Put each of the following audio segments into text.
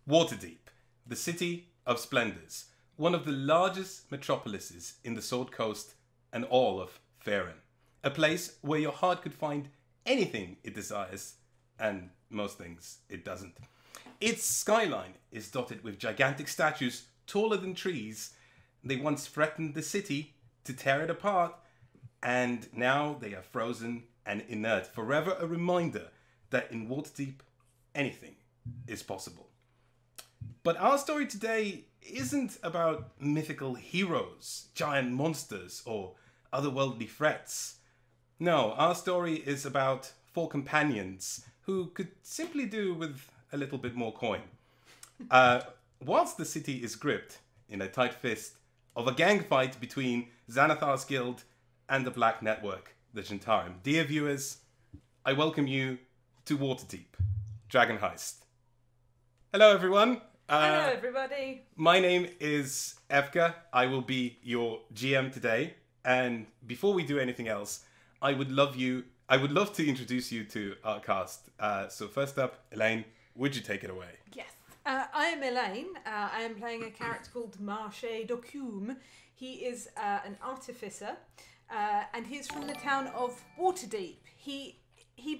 Waterdeep, the City of Splendors, one of the largest metropolises in the Sword Coast and all of Faerun. A place where your heart could find anything it desires, and most things it doesn't. Its skyline is dotted with gigantic statues taller than trees. They once threatened the city to tear it apart, and now they are frozen and inert, forever a reminder that in Waterdeep, anything is possible. But our story today isn't about mythical heroes, giant monsters, or otherworldly threats. No, our story is about 4 companions who could simply do with a little bit more coin. Whilst the city is gripped in a tight fist of a gang fight between Xanathar's guild and the Black Network, the Jentarim. Dear viewers, I welcome you to Waterdeep, Dragon Heist. Hello everyone. Hello everybody. My name is Evka. I will be your GM today. And before we do anything else, I would love to introduce you to our cast. So first up, Elaine, would you take it away? Yes. I am Elaine. I am playing a character called Marche Docume. He is an artificer, and he's from the town of Waterdeep. He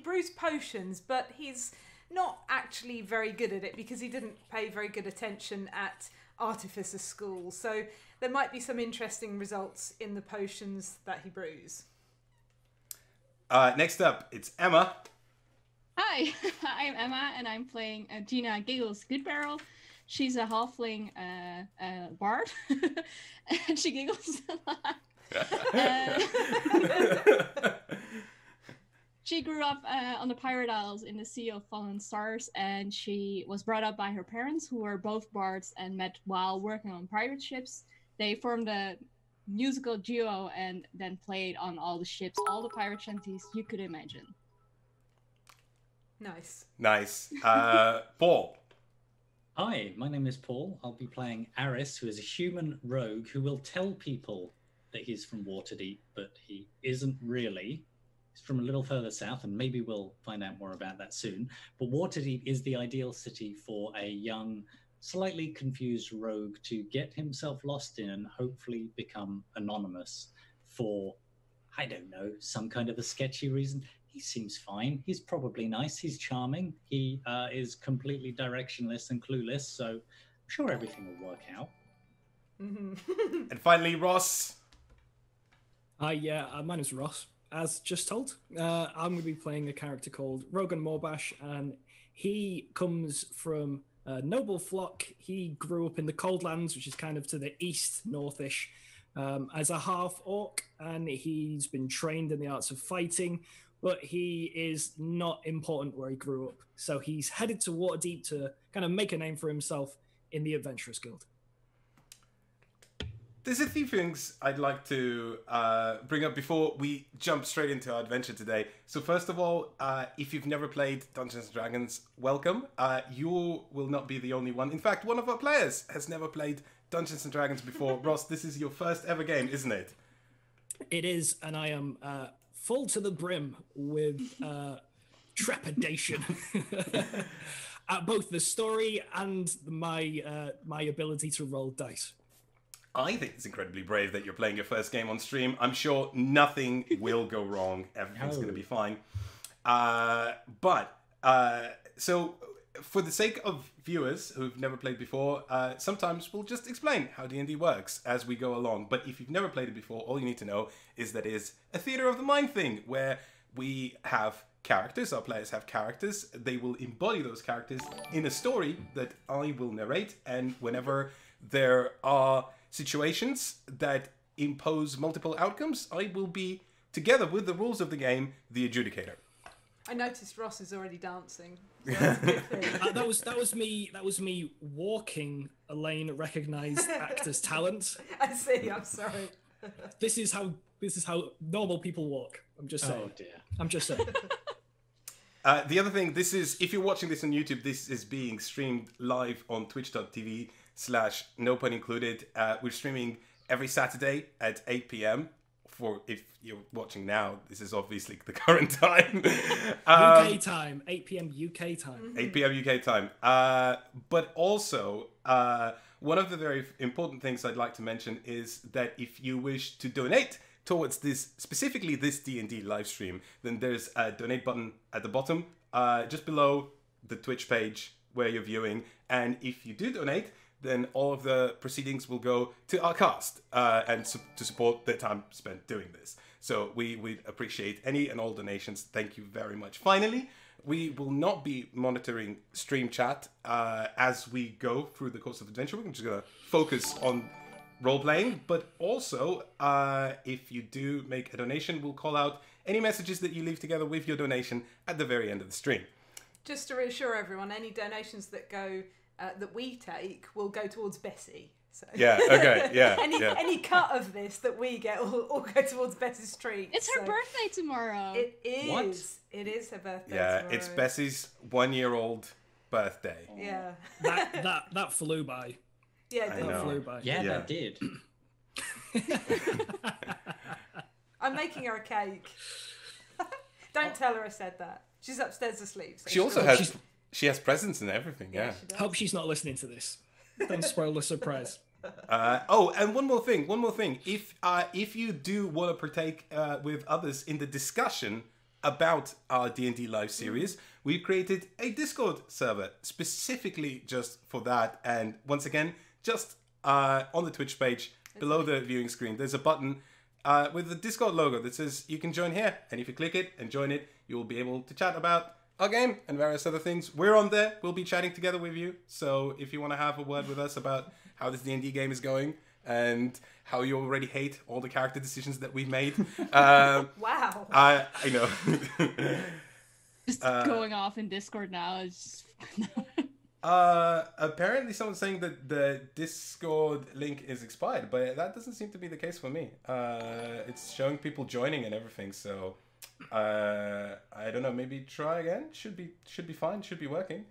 brews potions, but he's not actually very good at it because he didn't pay very good attention at artificer school. So there might be some interesting results in the potions that he brews. Next up, it's Emma. Hi, I'm Emma, and I'm playing Gina Giggles Goodbarrel. She's a halfling bard, and she giggles a lot. She grew up on the Pirate Isles in the Sea of Fallen Stars, and she was brought up by her parents, who were both bards and met while working on pirate ships. They formed a musical duo and then played on all the ships, all the pirate shanties you could imagine. Nice. Paul. Hi, my name is Paul. I'll be playing Aris, who is a human rogue who will tell people that he's from Waterdeep, but he isn't really. He's from a little further south, and maybe we'll find out more about that soon. But Waterdeep is the ideal city for a young, slightly confused rogue to get himself lost in and hopefully become anonymous for, I don't know, some kind of a sketchy reason. He seems fine. He's probably nice. He's charming. He is completely directionless and clueless, so I'm sure everything will work out. Mm-hmm. And finally, Ross. Hi, my name's Ross. As just told, I'm going to be playing a character called Rogan Morbash, and he comes from a noble flock. He grew up in the Coldlands, which is kind of to the east, northish, as a half-orc, and he's been trained in the arts of fighting, but he is not important where he grew up. So he's headed to Waterdeep to kind of make a name for himself in the Adventurers Guild. There's a few things I'd like to bring up before we jump straight into our adventure today. So first of all, if you've never played Dungeons & Dragons, welcome. You will not be the only one. In fact, one of our players has never played Dungeons & Dragons before. Ross, this is your first ever game, isn't it? It is, and I am full to the brim with trepidation at both the story and my ability to roll dice. I think it's incredibly brave that you're playing your first game on stream. I'm sure nothing will go wrong. Everything's going to be fine. So for the sake of viewers who've never played before, sometimes we'll just explain how D&D works as we go along. But if you've never played it before, all you need to know is that it is a theater of the mind thing where we have characters, our players have characters. They will embody those characters in a story that I will narrate. And whenever there are situations that impose multiple outcomes, I will be, together with the rules of the game, the adjudicator. I noticed Ross is already dancing. So that's a good thing. That was me walking Elaine recognized actor's talent. I see. I'm sorry. This is how normal people walk. I'm just saying. Oh dear. I'm just saying. The other thing, this is, if you're watching this on YouTube, this is being streamed live on twitch.tv/no pun included. We're streaming every Saturday at 8 p.m. for if you're watching now, this is obviously the current time. UK time, 8 p.m. UK time. 8 p.m. UK time. But also, one of the very important things I'd like to mention is that if you wish to donate towards this, specifically this D&D live stream, then there's a donate button at the bottom, just below the Twitch page where you're viewing. And if you do donate, then all of the proceedings will go to our cast and to support their time spent doing this. So we appreciate any and all donations. Thank you very much. Finally, we will not be monitoring stream chat as we go through the course of the adventure. We're just going to focus on role-playing, but also if you do make a donation, we'll call out any messages that you leave together with your donation at the very end of the stream. Just to reassure everyone, any donations that go that we take will go towards Bessie. So. Yeah. Okay. Yeah. Any cut of this that we get will go towards Bessie's treat. It's her birthday tomorrow. It is. What? It is her birthday. Yeah. tomorrow. It's Bessie's 1-year-old birthday. Yeah. That flew by. Yeah. I It know. did. Flew by. Yeah, Yeah. that did. I'm making her a cake. Don't tell her I said that. She's upstairs asleep. So She also has presents and everything. Yeah. she does. Hope she's not listening to this. Don't spoil the surprise. And one more thing. If you do want to partake with others in the discussion about our D&D live series, we've created a Discord server specifically just for that. And once again, just on the Twitch page below the viewing screen, there's a button with the Discord logo that says you can join here. And if you click it and join it, you'll be able to chat about our game and various other things. We're on there. We'll be chatting together with you. So if you want to have a word with us about how this D&D game is going and how you already hate all the character decisions that we've made. Wow. I know. Just going off in Discord now is. Apparently someone's saying that the Discord link is expired, but that doesn't seem to be the case for me. It's showing people joining and everything, so I don't know, maybe try again. Should be fine, should be working.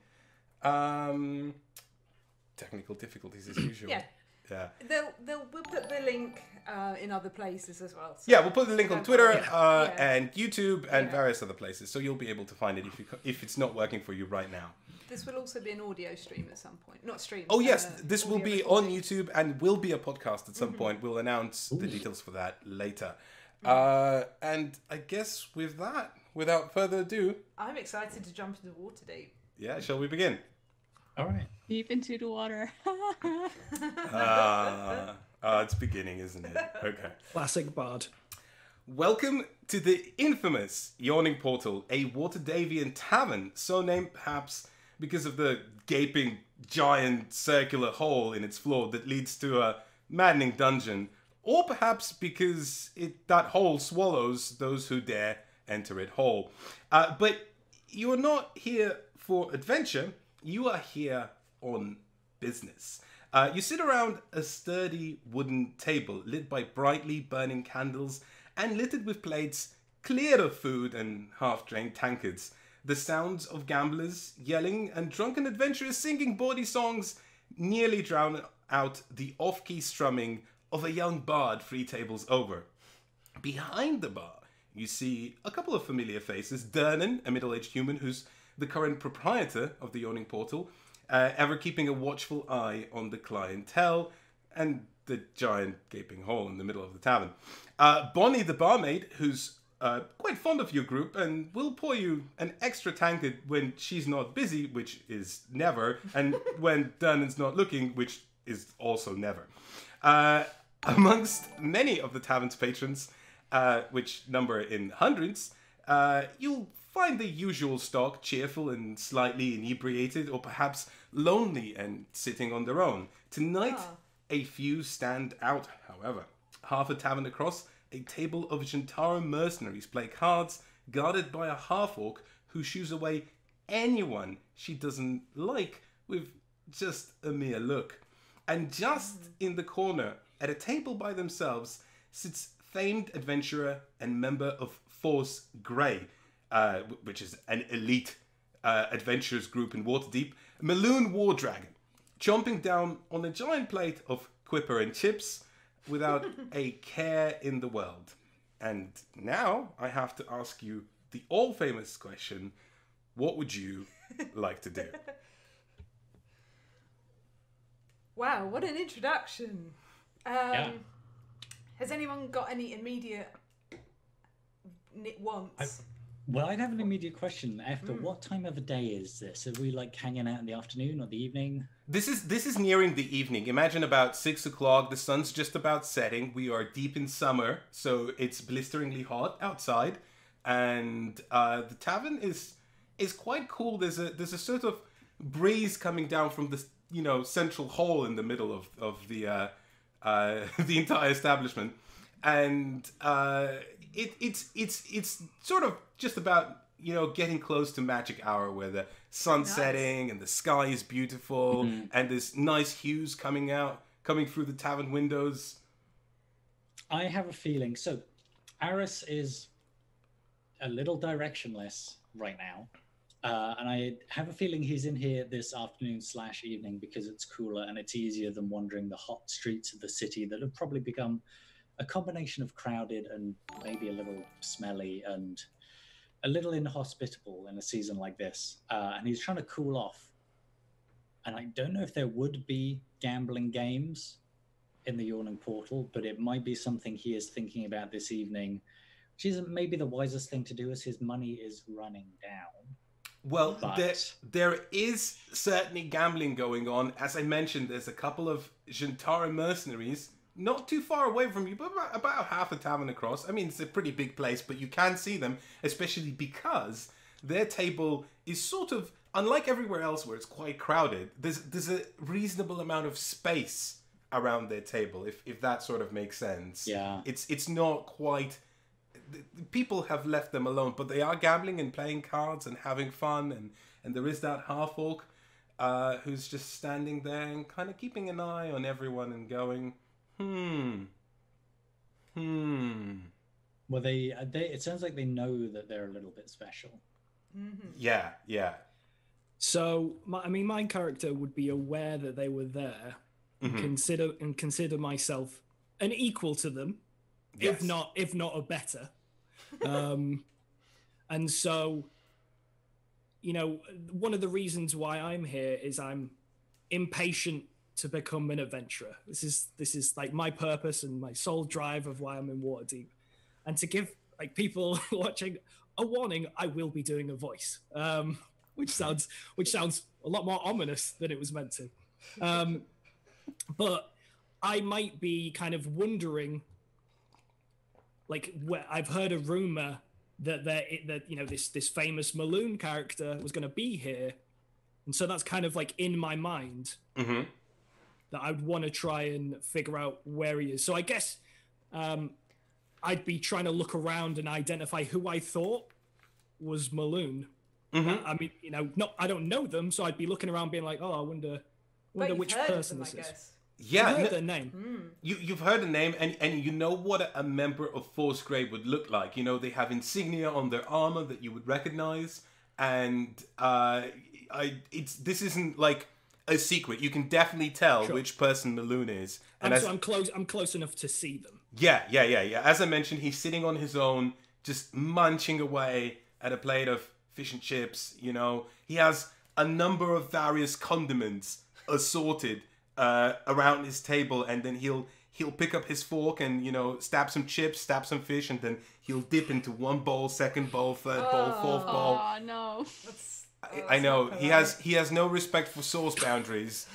Technical difficulties as usual. Yeah. Yeah. We'll put the link in other places as well. So. Yeah, we'll put the link on Twitter Yeah. and YouTube and Yeah. various other places, so you'll be able to find it if it's not working for you right now. This will also be an audio stream at some point. Not stream. Oh yes, this will audio be recording. on YouTube and will be a podcast at some point. We'll announce the details for that later. And I guess with that, without further ado, I'm excited to jump into Waterdeep. yeah, shall we begin? All right. Deep into the water. It's beginning, isn't it? Okay. Classic bard. Welcome to the infamous Yawning Portal, a Waterdavian tavern, so named perhaps because of the gaping giant circular hole in its floor that leads to a maddening dungeon, or perhaps because that hole swallows those who dare enter it whole. But you're not here for adventure, you are here on business. You sit around a sturdy wooden table lit by brightly burning candles and littered with plates cleared of food and half-drained tankards. The sounds of gamblers yelling and drunken adventurers singing bawdy songs nearly drown out the off-key strumming of a young bard 3 tables over. Behind the bar, you see a couple of familiar faces. Dernan, a middle-aged human who's the current proprietor of the Yawning Portal, ever keeping a watchful eye on the clientele, and the giant gaping hole in the middle of the tavern. Bonnie, the barmaid, who's quite fond of your group and will pour you an extra tankard when she's not busy, which is never, and when Dernan's not looking, which is also never. Amongst many of the tavern's patrons, which number in hundreds, you'll find the usual stock, cheerful and slightly inebriated, or perhaps lonely and sitting on their own. Tonight, a few stand out, however. Half a tavern across, a table of Shintaro mercenaries play cards, guarded by a half-orc who shoos away anyone she doesn't like with just a mere look. And just in the corner, at a table by themselves, sits famed adventurer and member of Force Grey, which is an elite adventurers group in Waterdeep, Maloon War Dragon, chomping down on a giant plate of quipper and chips without a care in the world. And now I have to ask you the all-famous question, what would you like to do? Wow, what an introduction. Has anyone got any immediate wants? Well, I'd have an immediate question. After what time of the day is this? Are we like hanging out in the afternoon or the evening? This is nearing the evening. Imagine about 6 o'clock. The sun's just about setting. We are deep in summer, so it's blisteringly hot outside, and the tavern is quite cool. There's a sort of breeze coming down from the central hall in the middle of the the entire establishment, and it's sort of just about getting close to magic hour where the sun's setting and the sky is beautiful and there's nice hues coming through the tavern windows. I have a feeling. So, Aris is a little directionless right now. And I have a feeling he's in here this afternoon/evening because it's cooler and it's easier than wandering the hot streets of the city that have probably become a combination of crowded and maybe a little smelly and a little inhospitable in a season like this. And he's trying to cool off. And I don't know if there would be gambling games in the Yawning Portal, but it might be something he is thinking about this evening, which isn't maybe the wisest thing to do as his money is running down. Well, there is certainly gambling going on. As I mentioned, there's a couple of Jantara mercenaries not too far away from you, but about half a tavern across. I mean, it's a pretty big place, but you can see them, especially because their table is sort of, unlike everywhere else where it's quite crowded, there's a reasonable amount of space around their table, if that sort of makes sense. Yeah. It's not quite... People have left them alone, but they are gambling and playing cards and having fun, and there is that half-orc who's just standing there and kind of keeping an eye on everyone and going, Well, they it sounds like they know that they're a little bit special. Yeah. So, my character would be aware that they were there and consider myself an equal to them, yes. if not a better. And so, one of the reasons why I'm here is I'm impatient to become an adventurer. This is like my purpose and my sole drive of why I'm in Waterdeep, and to give like people watching a warning, I will be doing a voice, which sounds a lot more ominous than it was meant to. But I might be kind of wondering, like, I've heard a rumor that this famous Maloon character was going to be here, and so that's kind of like in my mind. That I'd want to try and figure out where he is. So I guess I'd be trying to look around and identify who I thought was Maloon. I mean, I don't know them, so I'd be looking around being like, oh, I wonder which person this is. Yeah, I've heard their name. You've heard the name, and you know what a member of Force Grey would look like. They have insignia on their armor that you would recognize, and this isn't like a secret. You can definitely tell which person Maloon is. And so I'm close enough to see them. Yeah. As I mentioned, he's sitting on his own, just munching away at a plate of fish and chips. He has a number of various condiments assorted around his table, and then he'll pick up his fork and stab some chips, stab some fish, and then he'll dip into one bowl, second bowl, third bowl, fourth bowl. Oh no. I know he has no respect for sauce boundaries.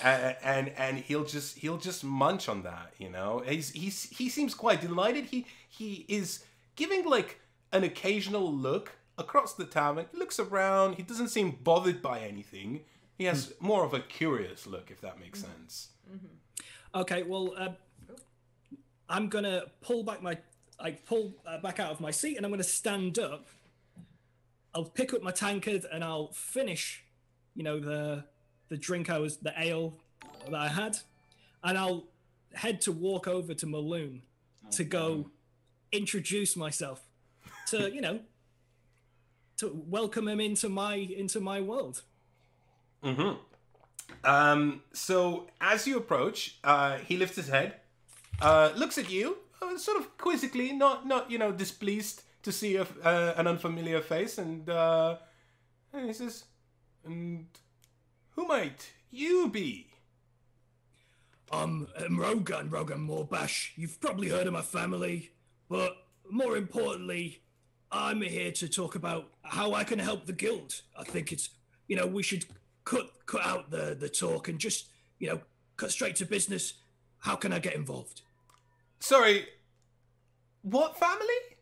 And he'll just munch on that, He seems quite delighted. He is giving like an occasional look across the tavern. He looks around. He doesn't seem bothered by anything. He has more of a curious look, if that makes sense. Okay, well, I'm gonna pull back back out of my seat, and I'm gonna stand up. I'll pick up my tankard and I'll finish, the drink the ale that I had, and I'll head to walk over to Maloon to go introduce myself to, to welcome him into my world. So as you approach, he lifts his head, looks at you, sort of quizzically, not displeased to see an unfamiliar face, and he says, "And who might you be?" I'm Rogan Morbash. You've probably heard of my family, but more importantly, I'm here to talk about how I can help the guild. I think it's, we should cut out the talk and just, cut straight to business. How can I get involved? Sorry, what family?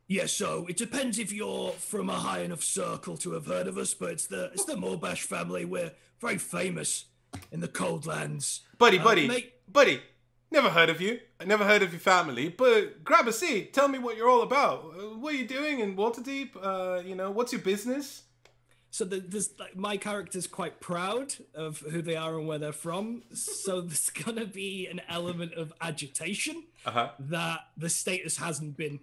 Yeah, so it depends if you're from a high enough circle to have heard of us, but it's the Morbash family. We're very famous in the Cold Lands. Buddy, never heard of you. I never heard of your family, but grab a seat. Tell me what you're all about. What are you doing in Waterdeep? What's your business? So there's my character's quite proud of who they are and where they're from. So there's gonna be an element of agitation that the status hasn't been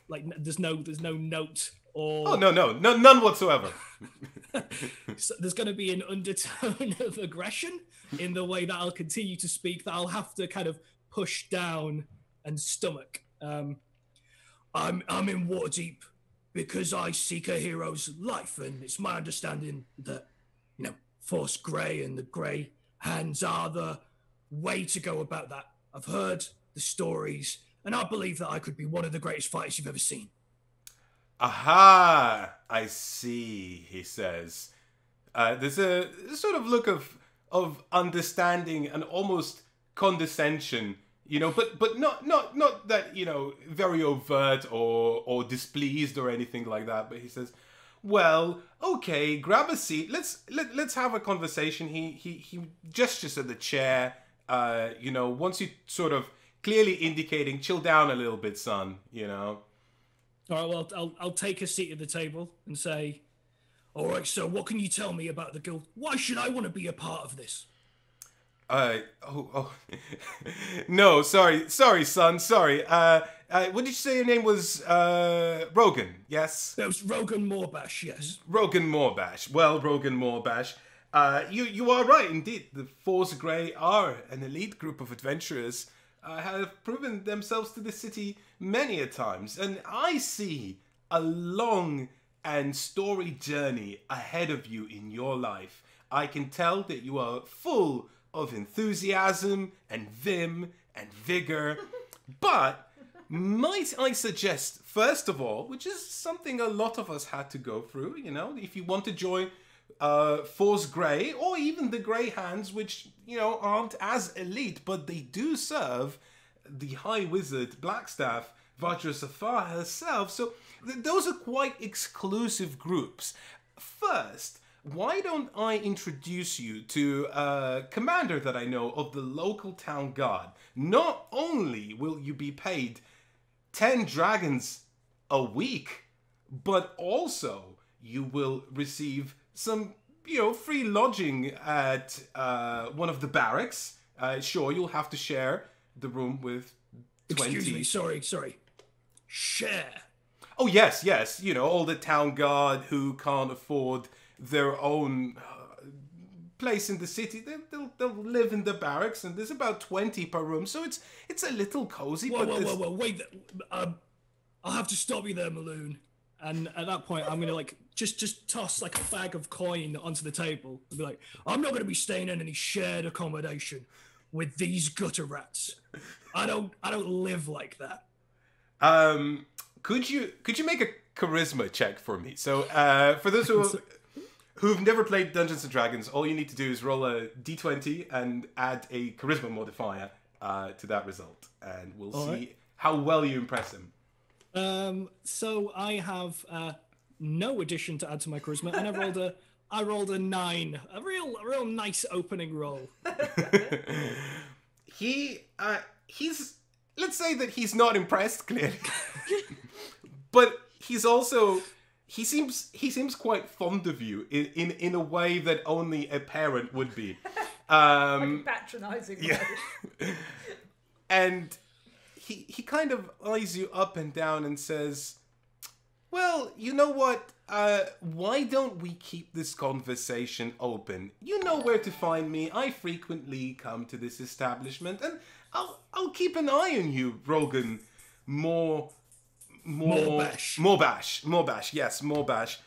there's no note or none whatsoever. So there's going to be an undertone of aggression in the way that I'll continue to speak that I'll have to kind of push down and stomach. I'm in Waterdeep because I seek a hero's life, and it's my understanding that Force Grey and the Grey Hands are the way to go about that. I've heard the stories, and I believe that I could be one of the greatest fighters you've ever seen. Aha! I see, he says. There's a sort of look of understanding and almost condescension, but not that, very overt or displeased or anything like that. But he says, "Well, okay, grab a seat. Let's have a conversation." He gestures at the chair. Once you sort of clearly indicating, chill down a little bit, son. All right, well, I'll take a seat at the table and say, all right, so what can you tell me about the guild? Why should I want to be a part of this? No, sorry, son, sorry. What did you say your name was? Rogan, yes? That was Rogan Morbash, yes. Rogan Morbash. Well, Rogan Morbash, you are right, indeed. The Force Grey are an elite group of adventurers. Have proven themselves to the city many a times, and I see a long and storied journey ahead of you in your life. I can tell that you are full of enthusiasm and vim and vigor, but might I suggest, first of all, which is something a lot of us had to go through, if you want to join Force Grey, or even the Grey Hands, which, aren't as elite, but they do serve the High Wizard Blackstaff, Vajra Safar herself, so those are quite exclusive groups. First, why don't I introduce you to a commander that I know of the local town guard? Not only will you be paid 10 dragons a week, but also you will receive some, free lodging at one of the barracks. Sure, you'll have to share the room with 20. Excuse me, sorry. Share. Oh, yes. All the town guard who can't afford their own place in the city, they'll live in the barracks, and there's about 20 per room, so it's a little cozy. Whoa, wait. I'll have to stop you there, Maloon. And at that point, I'm gonna just toss a bag of coin onto the table and be like, I'm not gonna be staying in any shared accommodation with these gutter rats. I don't live like that. Could you make a charisma check for me? So for those who've never played Dungeons and Dragons, all you need to do is roll a d20 and add a charisma modifier to that result, and we'll see how well you impress him. So I have no addition to add to my charisma, and I rolled a 9, a real nice opening roll. He's let's say that he's not impressed, clearly, but he's also he seems quite fond of you in a way that only a parent would be. Like patronizing. Yeah. And he kind of eyes you up and down and says, "Well, you know what? why don't we keep this conversation open? You know where to find me. I frequently come to this establishment, and I'll keep an eye on you, Rogan. Morbash. Yes, Morbash.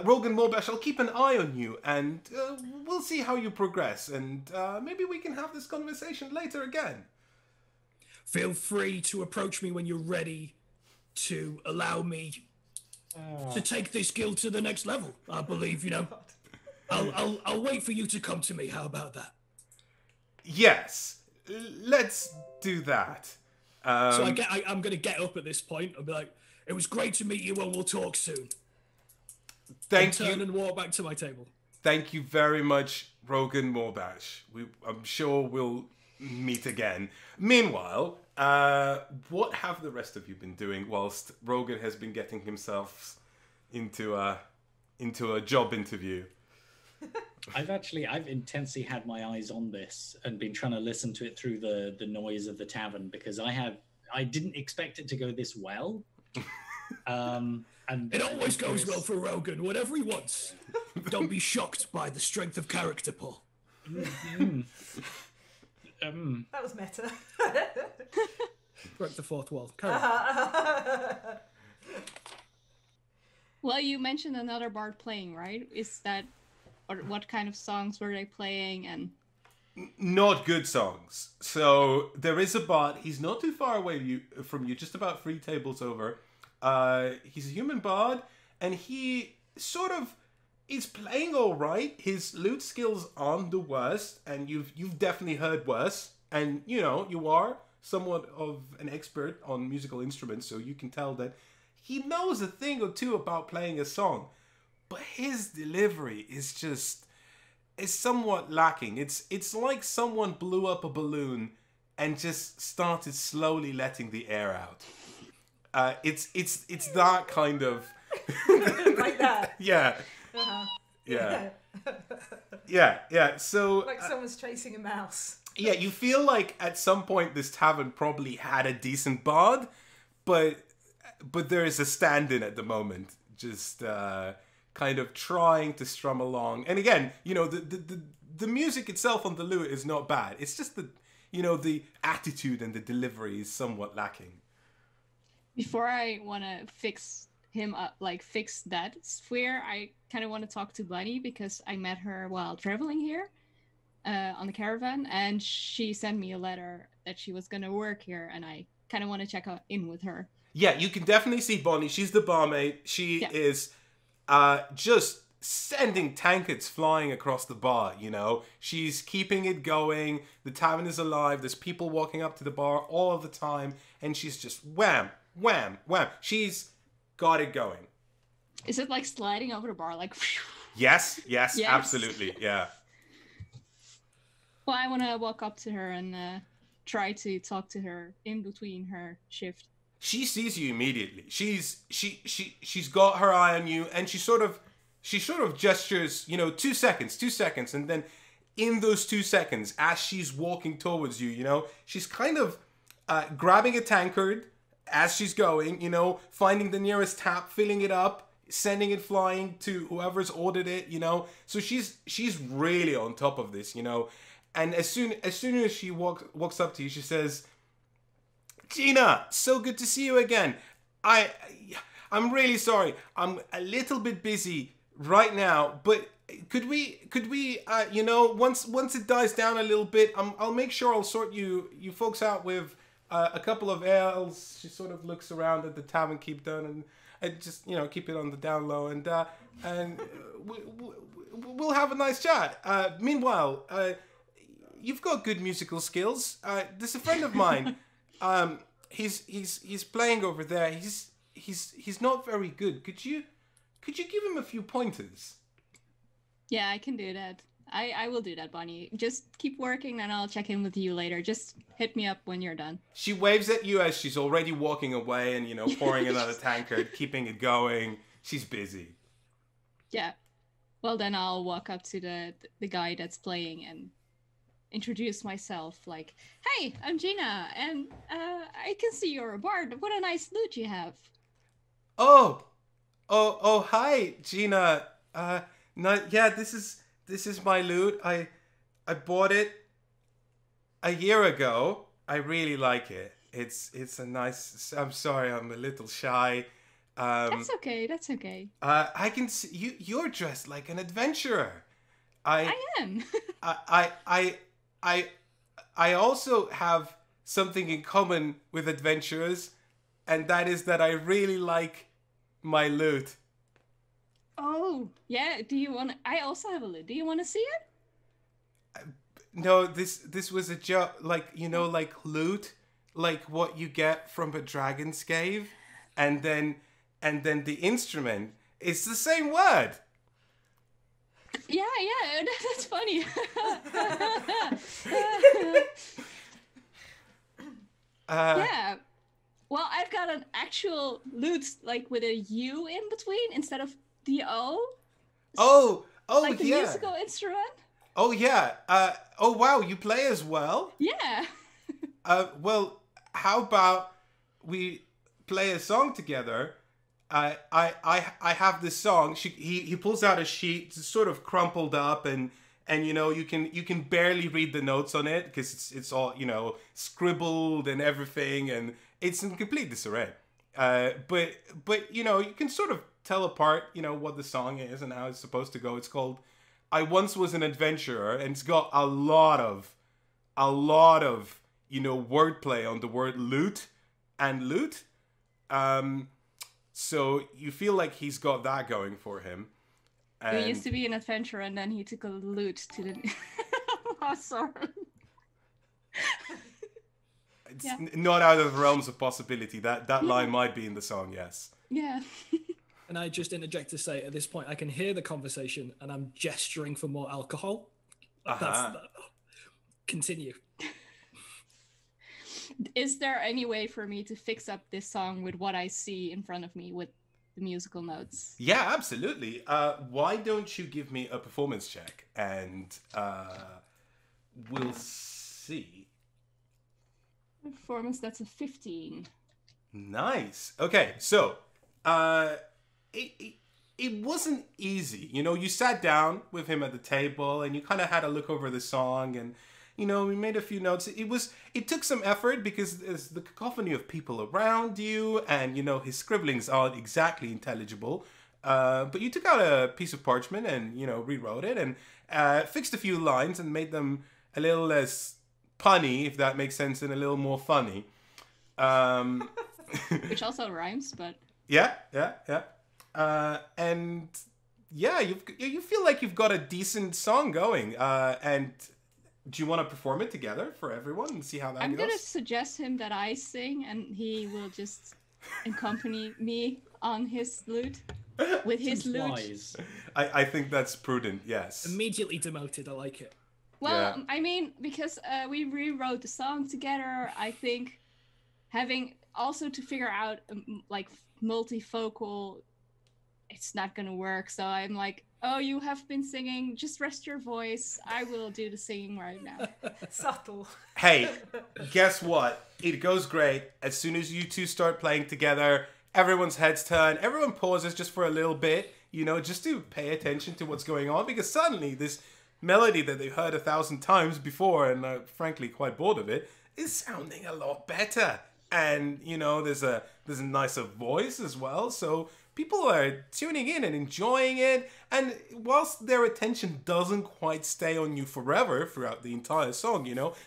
Rogan Morbash, I'll keep an eye on you, and we'll see how you progress, and maybe we can have this conversation later again. Feel free to approach me when you're ready to allow me to take this guild to the next level. I believe, you know. I'll wait for you to come to me. How about that? Yes, let's do that. So I'm going to get up at this point and be like, it was great to meet you and we'll talk soon. Thank you. Turn and walk back to my table. Thank you very much, Rogan Morbash. I'm sure we'll meet again. Meanwhile, what have the rest of you been doing whilst Rogan has been getting himself into a job interview? I've intensely had my eyes on this and been trying to listen to it through the noise of the tavern, because I didn't expect it to go this well. And it always goes well for Rogan, whatever he wants. Don't be shocked by the strength of character, Paul. That was meta. Break the fourth wall. Well, you mentioned another bard playing, right? Is that, or what kind of songs were they playing? And not good songs. So there is a bard. He's not too far away from you, just about 3 tables over. He's a human bard, and he sort of is playing all right. His lute skills aren't the worst, and you've definitely heard worse. And you know, you are somewhat of an expert on musical instruments, so you can tell that he knows a thing or two about playing a song. But his delivery is somewhat lacking. It's like someone blew up a balloon and just started slowly letting the air out. It's that kind of like that. Yeah. Uh-huh. Yeah. So like someone's chasing a mouse. Yeah, you feel like at some point this tavern probably had a decent bard, but there is a stand-in at the moment, just kind of trying to strum along. And again, you know, the music itself on the lute is not bad. It's just the attitude and the delivery is somewhat lacking. Before I want to fix him up, like fix that sphere, I kind of want to talk to Bunny, because I met her while traveling here on the caravan, and she sent me a letter that she was going to work here, and I kind of want to check in with her. Yeah, you can definitely see Bonnie. She's the barmaid. She is just sending tankards flying across the bar, you know. She's keeping it going. The tavern is alive. There's people walking up to the bar all of the time, and she's just wham, wham, wham. She's got it going. Is it like sliding over the bar? Like, yes, absolutely, yeah. Well, I want to walk up to her and try to talk to her in between her shift. She sees you immediately. She's got her eye on you, and she sort of gestures, you know, 2 seconds, and then in those 2 seconds, as she's walking towards you, you know, she's kind of grabbing a tankard as she's going, you know, finding the nearest tap, filling it up, sending it flying to whoever's ordered it, you know. So she's really on top of this, you know. And as soon as she walks up to you, she says, "Gina, so good to see you again. I'm really sorry. I'm a little bit busy right now, but could we you know, once it dies down a little bit, I'll make sure I'll sort you folks out with a couple of ales." She sort of looks around at the tavern keep-down and just, you know, keep it on the down low, and we'll have a nice chat. Meanwhile, you've got good musical skills. There's a friend of mine. He's playing over there. He's not very good. Could you give him a few pointers? Yeah, I can do that. I will do that, Bonnie. Just keep working, and I'll check in with you later. Just hit me up when you're done. She waves at you as she's already walking away and, you know, pouring another tankard, keeping it going. She's busy. Yeah. Well, then I'll walk up to the guy that's playing and introduce myself. Like, "Hey, I'm Gina, and I can see you're a bard. What a nice lute you have." Oh, Oh, hi, Gina. No, yeah, this is my loot. I bought it a year ago. I really like it. It's a nice. I'm sorry, I'm a little shy. That's okay. That's okay. I can see you. You're dressed like an adventurer. I I am. I I I I also have something in common with adventurers, and that is that I really like my loot. Oh, yeah. Do you want? I also have a loot. Do you want to see it? No, this was a joke. Like, like loot, like what you get from a dragon's cave, and then the instrument. It's the same word. Yeah, that's funny. Yeah. Well, I've got an actual lute, like with a U in between instead of the O. Oh, Like the yeah. musical instrument. Oh yeah. Oh wow, you play as well? Yeah. Well, how about we play a song together? I have this song. He pulls out a sheet, it's sort of crumpled up, and you can barely read the notes on it because it's all scribbled and everything, and it's in complete disarray. But you can sort of tell apart what the song is and how it's supposed to go. It's called "I Once Was an Adventurer," and it's got a lot of wordplay on the word loot and loot. So you feel like he's got that going for him. And He used to be an adventurer, and then he took a lute to the. Oh, sorry. it's Yeah. not out of the realms of possibility. That line might be in the song, yes. Yeah. And I just interject to say, at this point, I can hear the conversation, and I'm gesturing for more alcohol. Continue. Is there any way for me to fix up this song with what I see in front of me with the musical notes? Yeah, absolutely. Why don't you give me a performance check, and we'll see. Performance, that's a 15. Nice. Okay, so it wasn't easy. You sat down with him at the table, and you kind of had a look over the song, and we made a few notes. It took some effort because there's the cacophony of people around you, and his scribblings aren't exactly intelligible. But you took out a piece of parchment and rewrote it and fixed a few lines and made them a little less punny, if that makes sense, and a little more funny. Which also rhymes, but Yeah. And yeah, you feel like you've got a decent song going. And do you want to perform it together for everyone and see how that I'm goes? gonna suggest him that I sing, and he will just accompany me on his lute with his Seems lute. wise. I think that's prudent, yes. Immediately demoted. I like it. Well, Yeah. I mean, because we rewrote the song together, I think having also to figure out like multifocal, it's not gonna work. So I'm like, oh, you have been singing, just rest your voice. I will do the singing right now. Subtle. Hey, guess what? It goes great. As soon as you two start playing together, everyone's heads turn. Everyone pauses just for a little bit, just to pay attention to what's going on, because suddenly this melody that they've heard 1,000 times before and are frankly quite bored of it is sounding a lot better. And there's a nicer voice as well, so people are tuning in and enjoying it. And whilst their attention doesn't quite stay on you forever throughout the entire song,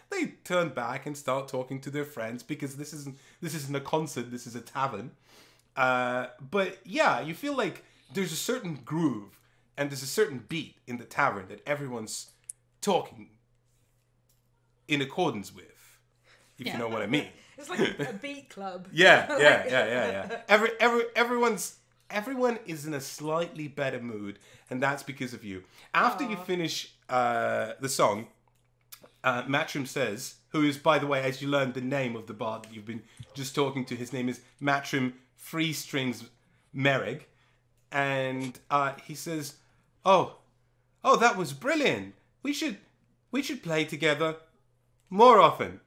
they turn back and start talking to their friends, because this isn't a concert, this is a tavern. But yeah, you feel like there's a certain groove and there's a certain beat in the tavern that everyone's talking in accordance with, if you know what I mean. It's like a beat club. Yeah. Everyone is in a slightly better mood, and that's because of you. After you finish the song, Matrim says, who is, by the way, as you learned, the name of the bard that you've been just talking to, his name is Matrim Free Strings Merrig, and he says, "Oh, that was brilliant. We should play together more often."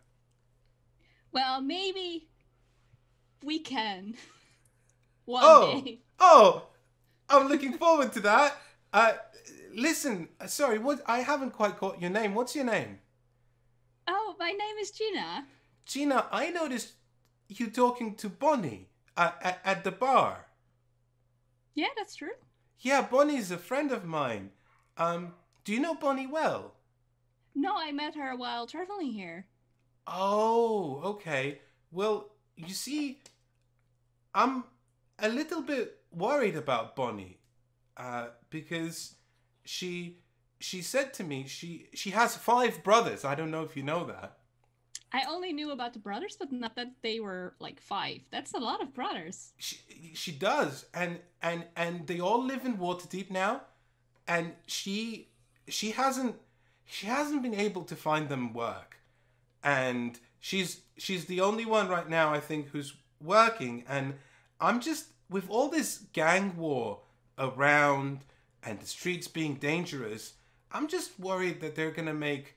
Well, maybe we can one day. Oh, I'm looking forward to that. Listen, sorry, I haven't quite caught your name. What's your name? Oh, my name is Gina. Gina, I noticed you talking to Bonnie at the bar. Yeah, that's true. Yeah, Bonnie's a friend of mine. Do you know Bonnie well? No, I met her while traveling here. Oh, okay. Well, you see, I'm a little bit worried about Bonnie, because she said to me she has 5 brothers. I don't know if you know that. I only knew about the brothers, but not that they were like 5. That's a lot of brothers. She does, and they all live in Waterdeep now, and she hasn't been able to find them work, and she's the only one right now, I think, who's working, and I'm just, with all this gang war around and the streets being dangerous, I'm just worried that they're gonna make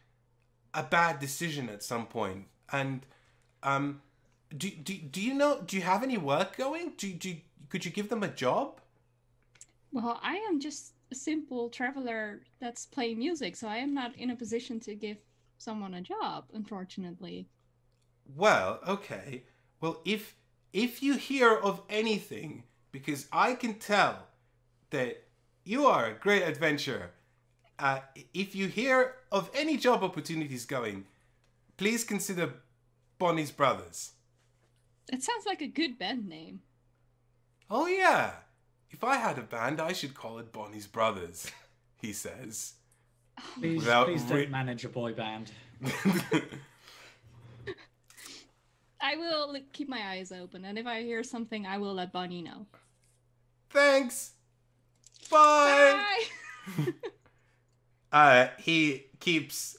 a bad decision at some point. And do you know, do you have any work going? Could you give them a job? Well, I am just a simple traveler that's playing music, so I am not in a position to give someone a job, unfortunately. Well, okay. Well, if you hear of anything, because I can tell that you are a great adventurer, if you hear of any job opportunities going, please consider Bonnie's Brothers. That sounds like a good band name. Oh yeah, if I had a band, I should call it Bonnie's Brothers, he says. Please don't manage a boy band. I will keep my eyes open, and if I hear something, I will let Bonnie know. Thanks. Bye. Bye! He keeps,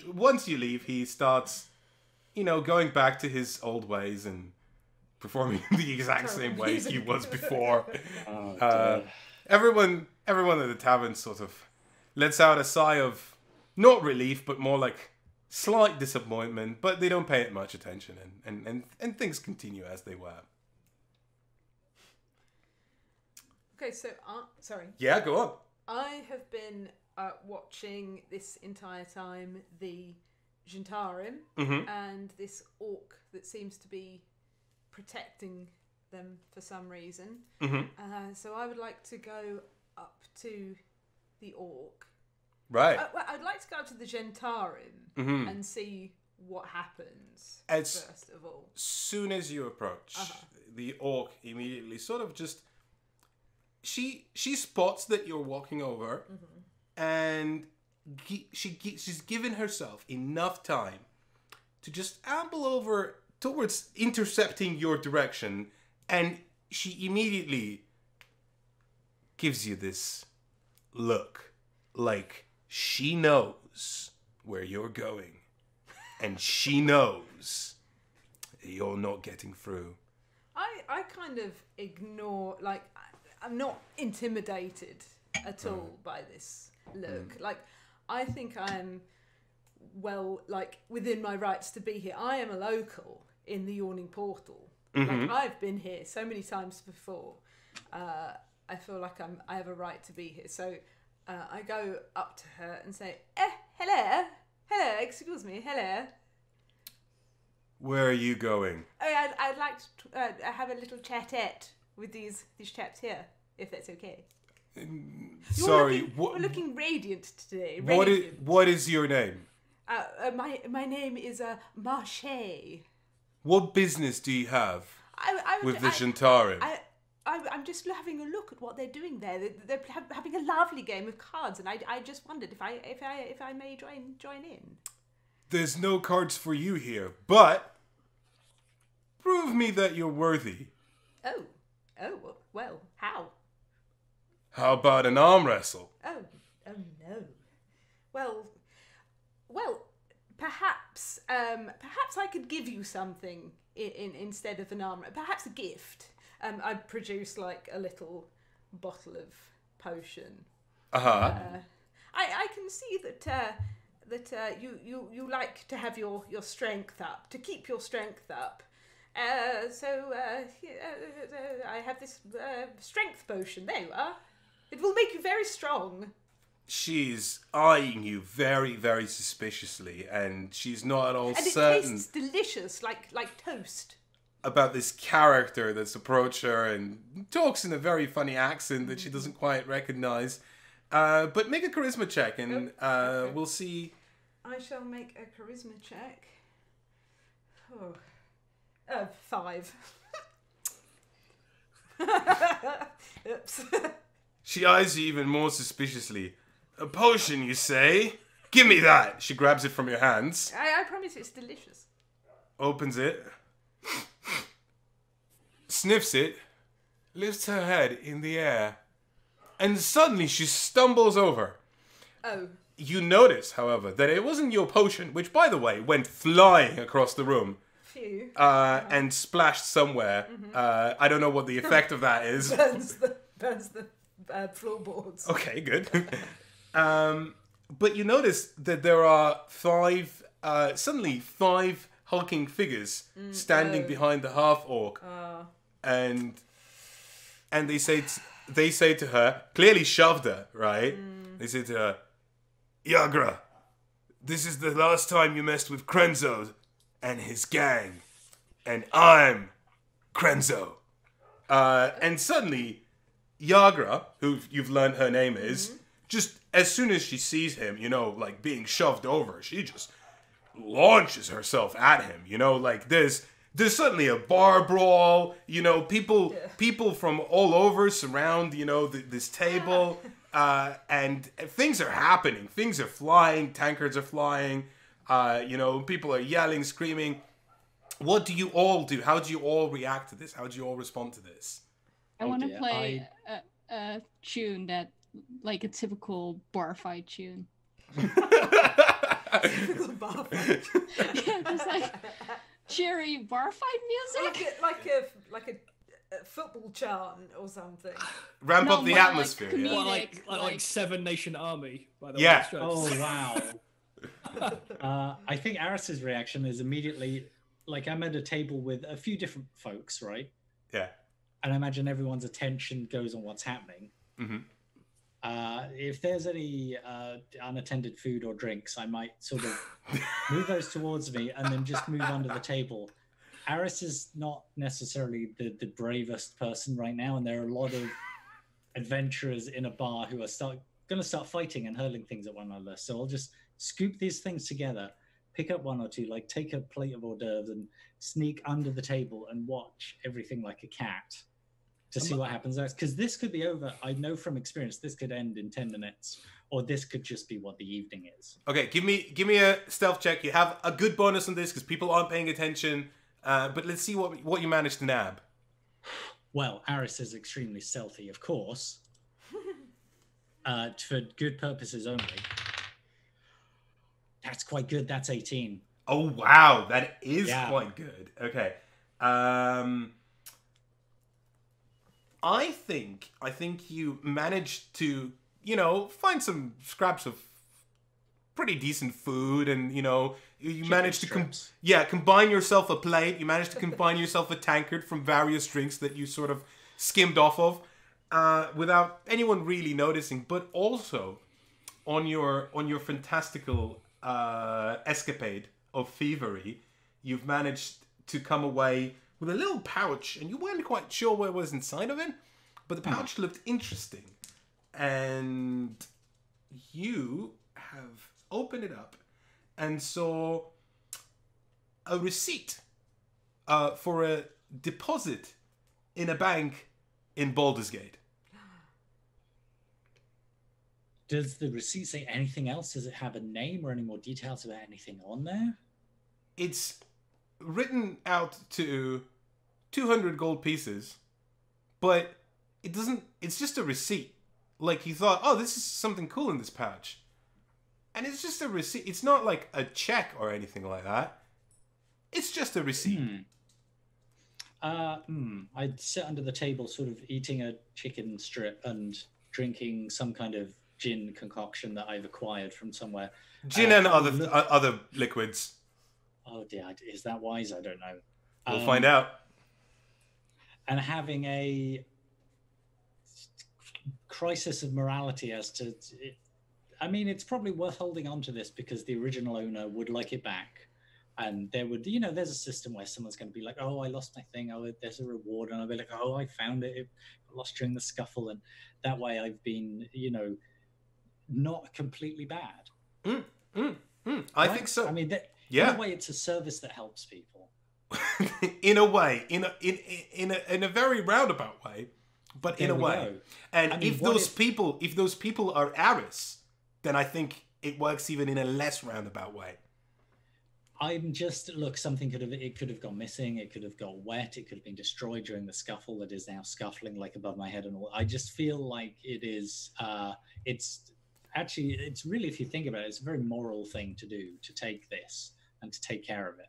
once you leave, he starts, going back to his old ways and performing the exact same way he was before. Everyone at the tavern sort of lets out a sigh of, not relief, but more like slight disappointment, but they don't pay it much attention, and things continue as they were. Okay, so, sorry. Yeah, go on. I have been watching this entire time the Jintarim and this orc that seems to be protecting them for some reason. So I would like to go up to the orc. Right. Well, I'd like to go up to the Jintarim and see what happens, first of all. Soon as you approach, the orc immediately sort of just... She spots that you're walking over, and she's given herself enough time to just amble over towards intercepting your direction, and she immediately gives you this look like she knows where you're going, and she knows you're not getting through. I kind of ignore, like, I'm not intimidated at all by this look. Like, I think I'm within my rights to be here. I am a local in the Yawning portal. Like, I've been here so many times before. I feel like I have a right to be here. So I go up to her and say, hello, excuse me, hello. Where are you going? Oh, I'd like to have a little chatette with these chaps here, if that's okay. Sorry, you're looking radiant today. What is your name? My name is Marche. What business do you have with the Jintarim? I'm just having a look at what they're doing there. They're having a lovely game of cards, and I just wondered if I may join in. There's no cards for you here, but prove me that you're worthy. Oh, well, how? How about an arm wrestle? Oh no. Well, perhaps I could give you something instead of an arm. Perhaps a gift. I produce like a little bottle of potion. I can see that you like to have your strength up, to keep your strength up, I have this strength potion. There you are. It will make you very strong. She's eyeing you very, very suspiciously, and she's not at all And it certain tastes delicious, like toast. about this character that's approached her and talks in a very funny accent that she doesn't quite recognize. But make a charisma check, and Okay. we'll see. I shall make a charisma check. Oh, 5. Oops. She eyes you even more suspiciously. A potion, you say? Give me that! She grabs it from your hands, I promise it's delicious. opens it, sniffs it, lifts her head in the air, and suddenly she stumbles over. Oh. You notice, however, that it wasn't your potion, which, by the way, went flying across the room Phew. and splashed somewhere. I don't know what the effect of that is. burns the floorboards. Okay, good. But you notice that there are suddenly five hulking figures standing behind the half-orc. And they say to her, clearly shoved her, right? They say to her, Yara, this is the last time you messed with Krenzo and his gang. And I'm Krenzo. And suddenly, Yara, who you've learned her name is, just as soon as she sees him, like being shoved over, she just launches herself at him. Like there's suddenly a bar brawl. People from all over surround, this table. And things are happening. Things are flying. Tankards are flying. People are yelling, screaming. What do you all do? How do you all react to this? How do you all respond to this? I want to play a tune that, like a typical bar fight tune. Typical bar fight. Yeah, just like cheery bar fight music. Like a football chant or something. Ramp No, up the more like atmosphere. comedic. Well, Like- like Seven Nation Army, by the Yeah. way. Strokes. Oh wow! I think Aris's reaction is immediately like I'm at a table with a few different folks, right? Yeah. And I imagine everyone's attention goes on what's happening. Mm-hmm. If there's any unattended food or drinks, I might sort of move those towards me and then just move under the table. Aris is not necessarily the bravest person right now, and there are a lot of adventurers in a bar who are going to start fighting and hurling things at one another. So I'll just scoop these things together, pick up one or two, like take a plate of hors d'oeuvres and sneak under the table and watch everything like a cat to see what happens next. Because this could be over. I know from experience this could end in 10 minutes, or this could just be what the evening is. Okay, give me a stealth check. You have a good bonus on this because people aren't paying attention. But let's see what you managed to nab. Well, Aris is extremely stealthy, of course. For good purposes only. That's quite good. That's 18. Oh wow, that is Yeah. quite good. Okay, I think you managed to find some scraps of pretty decent food, and you managed to combine yourself a plate. You managed to combine yourself a tankard from various drinks that you sort of skimmed off of without anyone really noticing. But also on your fantastical escapade of thievery, you've managed to come away with a little pouch, and you weren't quite sure what was inside of it, but the pouch looked interesting, and you have opened it up and saw a receipt for a deposit in a bank in Baldur's Gate. Does the receipt say anything else? Does it have a name or any more details about anything on there? It's written out to 200 gold pieces, but it doesn't. It's just a receipt. Like he thought, oh, this is something cool in this pouch, and it's just a receipt. It's not like a check or anything like that. It's just a receipt. I'd sit under the table, sort of eating a chicken strip and drinking some kind of gin concoction that I've acquired from somewhere. Gin and other liquids. Oh dear, is that wise? I don't know. We'll find out. And having a crisis of morality as to... I mean, it's probably worth holding on to this because the original owner would like it back. And there would, there's a system where someone's going to be like, oh, I lost my thing. Oh, there's a reward. And I'll be like, oh, I found it. It lost during the scuffle. And that way I've been, not completely bad. I think so. I mean, in a way, it's a service that helps people. In a way, in a very roundabout way, but in a way. Go. And if those people are Aris, then I think it works even in a less roundabout way. I'm just something could have gone missing. It could have got wet. It could have been destroyed during the scuffle that is now scuffling like above my head and all. I just feel like it is. It's really, if you think about it, it's a very moral thing to do, to take this and to take care of it.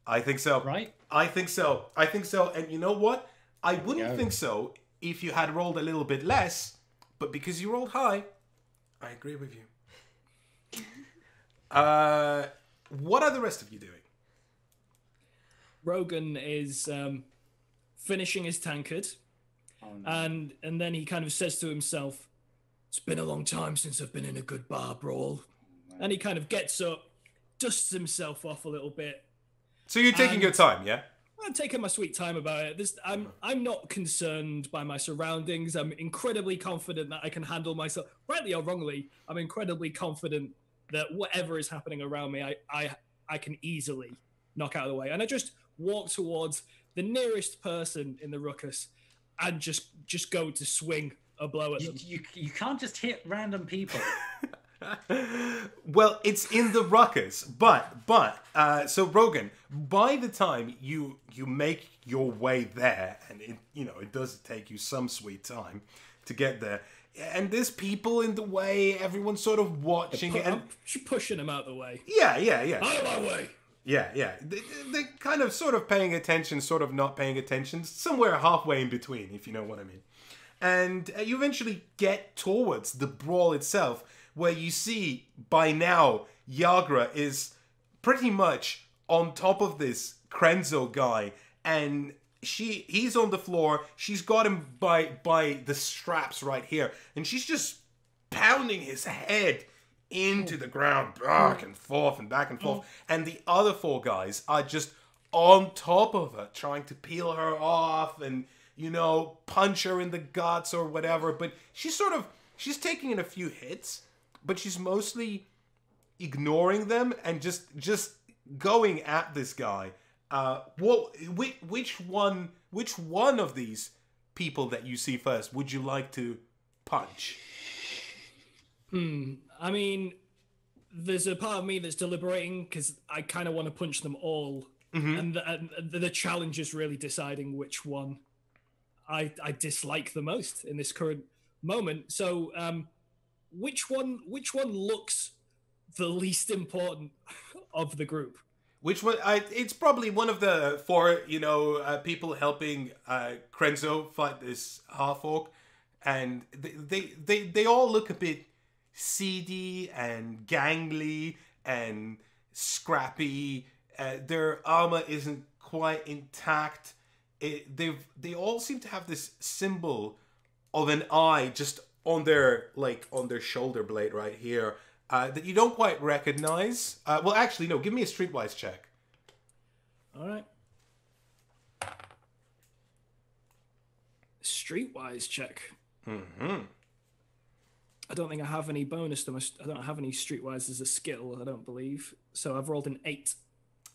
I think so. Right? I think so. And you know what? I wouldn't think so if you had rolled a little bit less, but because you rolled high, I agree with you. What are the rest of you doing? Rogan is finishing his tankard, and then he kind of says to himself, "It's been a long time since I've been in a good bar brawl." And he kind of gets up, dusts himself off a little bit. So you're taking your time, yeah? I'm taking my sweet time about it. I'm not concerned by my surroundings. I'm incredibly confident that I can handle myself. Rightly or wrongly, I'm incredibly confident that whatever is happening around me, I can easily knock out of the way. And I just walk towards the nearest person in the ruckus and just go to swing a blow at them. You can't just hit random people. Well, it's in the ruckus, but so Rogan, by the time you make your way there, and it does take you some sweet time to get there, and there's people in the way, everyone's sort of watching, and pushing them out of the way. Yeah. Out of my way. Yeah. They're kind of sort of paying attention, sort of not paying attention, somewhere halfway in between, if you know what I mean. And you eventually get towards the brawl itself, where you see by now Yara is pretty much on top of this Krenzo guy, and he's on the floor. She's got him by the straps right here, and she's just pounding his head into the ground, back and forth and back and forth. And the other four guys are just on top of her, trying to peel her off and punch her in the guts or whatever. But she's taking in a few hits, but she's mostly ignoring them and just going at this guy. Which one of these people that you see first would you like to punch? I mean, there's a part of me that's deliberating because I kind of want to punch them all, and the challenge is really deciding which one I dislike the most in this current moment. So, which one looks the least important of the group? Which one? It's probably one of the four, people helping Krenzo fight this half-orc, and they all look a bit seedy and gangly and scrappy. Their armor isn't quite intact. They all seem to have this symbol of an eye just on their shoulder blade right here. That you don't quite recognize. Well, actually, no. Give me a streetwise check. All right. Streetwise check. I don't think I have any bonus to my... I don't have any streetwise as a skill, I don't believe. So I've rolled an 8.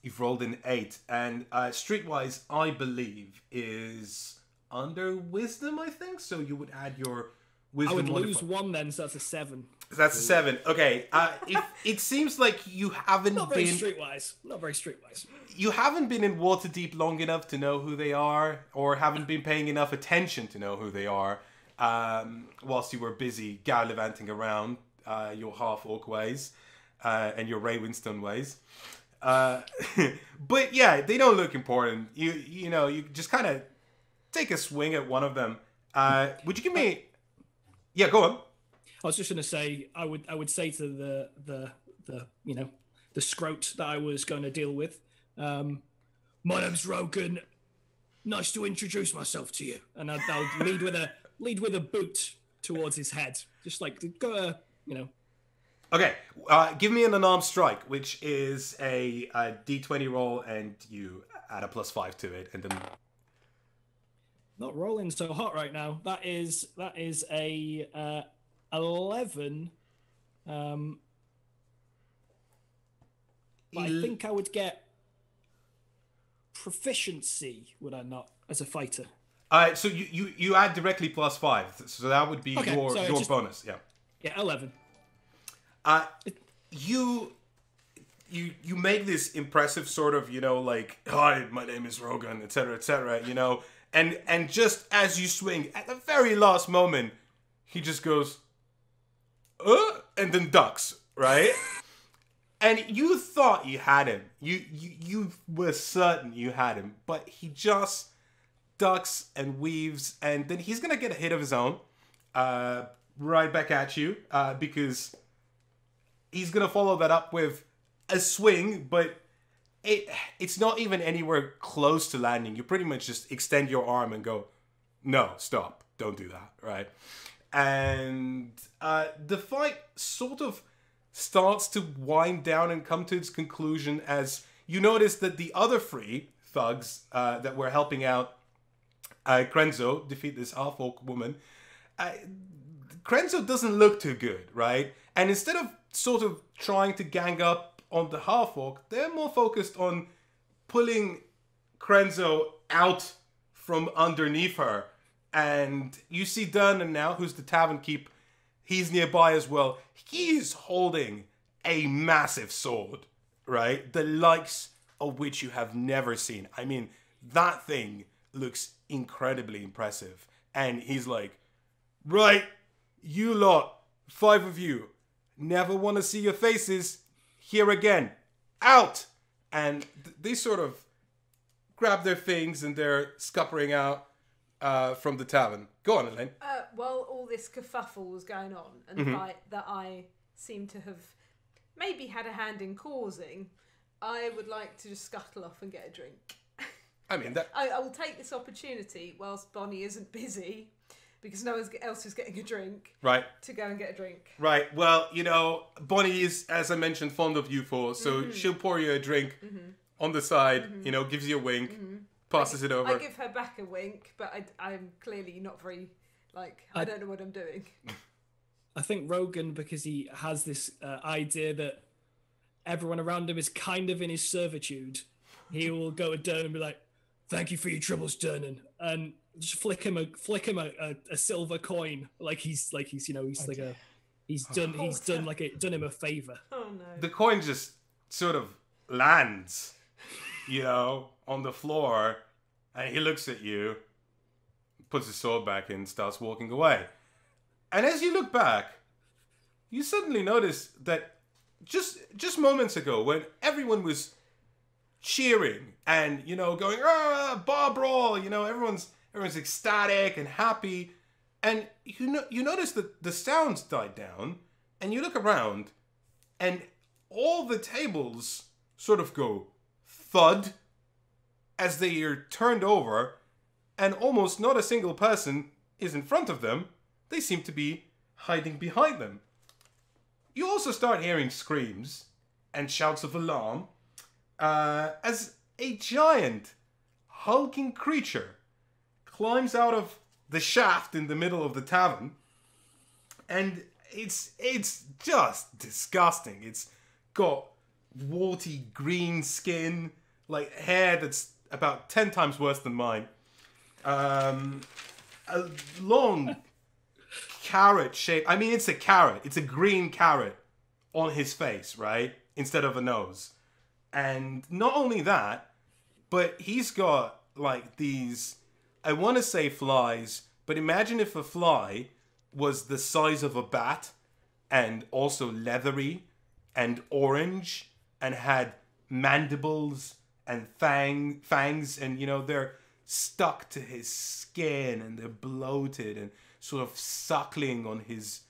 You've rolled an 8. And streetwise, I believe, is under wisdom, I think. So you would add your wisdom... I would lose 1 then, so that's a 7. That's a 7. Okay. It seems like you haven't Not very streetwise. Not very streetwise. You haven't been in Waterdeep long enough to know who they are, or haven't been paying enough attention to know who they are, whilst you were busy gallivanting around your half-orc ways and your Ray Winstone ways. But yeah, they don't look important. You just kind of take a swing at one of them. Would you give me... Yeah, go on. I was just going to say, I would say to the scrote that I was going to deal with, My name's Rogan. Nice to introduce myself to you. And I'll lead with a boot towards his head. Just like, go, you know. Okay, give me an unarmed strike, which is a d20 roll, and you add a +5 to it, and then... Not rolling so hot right now. That is a 11. But I think I would get proficiency, would I not, as a fighter? So you add directly +5, so that would be your bonus. Yeah. Yeah, 11. You make this impressive sort of, you know, like, hi, my name is Rogan, etc., you know, and just as you swing, at the very last moment, he just goes, and then ducks, right? And you thought you had him. You were certain you had him, but he just ducks and weaves, and then he's gonna get a hit of his own, right back at you, because he's gonna follow that up with a swing, but it's not even anywhere close to landing. You pretty much just extend your arm and go, no, stop, don't do that, right? And the fight sort of starts to wind down and come to its conclusion as you notice that the other three thugs that were helping out Krenzo defeat this half-orc woman, Krenzo doesn't look too good, right? And instead of sort of trying to gang up on the half-orc, they're more focused on pulling Krenzo out from underneath her. And you see Durnan now, who's the tavern keep, he's nearby as well. He's holding a massive sword, right? The likes of which you have never seen. I mean, that thing looks incredibly impressive. And he's like, right, you lot, 5 of you, never want to see your faces here again. Out! And they sort of grab their things and they're scuppering out from the tavern. Go on, Elaine. While all this kerfuffle was going on, and the fight that I seem to have maybe had a hand in causing, I would like to just scuttle off and get a drink. I mean, that... I will take this opportunity, whilst Bonnie isn't busy, because no one else is getting a drink, right, to go and get a drink. Right, well, you know, Bonnie is, as I mentioned, fond of you four, so she'll pour you a drink on the side, you know, gives you a wink, passes it over. I give her back a wink, but I'm clearly not very, like, I don't know what I'm doing. I think Rogan, because he has this idea that everyone around him is kind of in his servitude, he will go to Durnan and be like, "Thank you for your troubles, Durnan," and just flick him a silver coin, he's done him a favor. Oh no! The coin just sort of lands, you know, on the floor, and he looks at you, puts his sword back in, starts walking away. And as you look back, you suddenly notice that just moments ago, when everyone was cheering and, you know, going, bar brawl, you know, everyone's ecstatic and happy, and you notice that the sounds died down, and you look around, and all the tables sort of go thud as they are turned over, and almost not a single person is in front of them. They seem to be hiding behind them. You also start hearing screams and shouts of alarm as a giant, hulking creature climbs out of the shaft in the middle of the tavern, and it's just disgusting. It's got warty green skin, like hair that's about 10 times worse than mine. A long carrot shape. I mean, it's a carrot. It's a green carrot on his face, right? Instead of a nose. And not only that, but he's got like these, I want to say flies, but imagine if a fly was the size of a bat and also leathery and orange and had mandibles and fangs, and, you know, they're stuck to his skin and they're bloated and sort of suckling on his,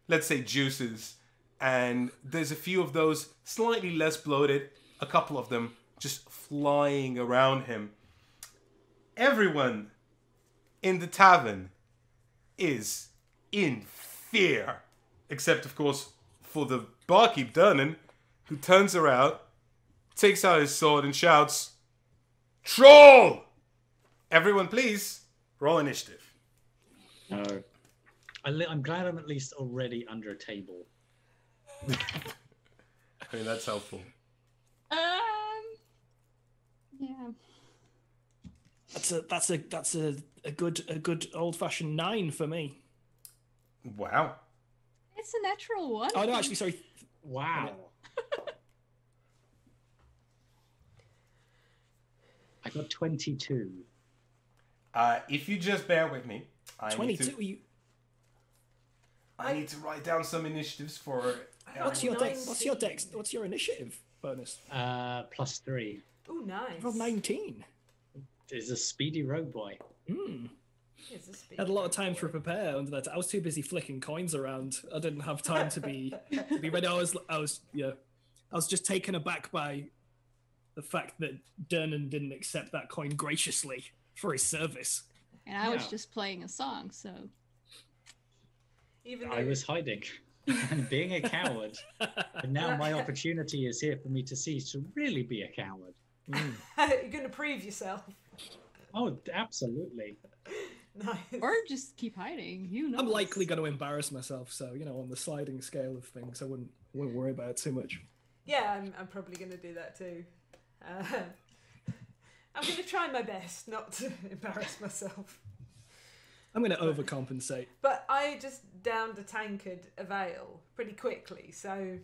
let's say, juices. And there's a few of those slightly less bloated, a couple of them just flying around him. Everyone in the tavern is in fear. Except, of course, for the barkeep, Dernan, who turns around, takes out his sword and shouts, "Troll!" Everyone, please, roll initiative. No. I'm glad I'm at least already under a table. I mean, that's helpful. Yeah. That's a good old fashioned 9 for me. Wow. It's a natural one. Oh no, actually, sorry. Wow. I got 22. If you just bear with me, I 22. need to write down some initiatives for. What's your initiative bonus? +3. Oh, nice. Roll 19. Is a speedy rogue boy. It's a speed. Had a lot of time to prepare under that. I was too busy flicking coins around. I didn't have time to be ready. I was just taken aback by the fact that Dernan didn't accept that coin graciously for his service. And I was Yeah. just playing a song, so. Even I though was hiding and being a coward. And now my opportunity is here for me to cease to really be a coward. you're going to prove yourself. Oh, absolutely. Nice. Or just keep hiding. You know. I'm likely going to embarrass myself, so on the sliding scale of things, I wouldn't worry about it too much. Yeah, I'm probably going to do that too. I'm going to try my best not to embarrass myself. I'm going to overcompensate. But I just downed a tankard of ale pretty quickly, so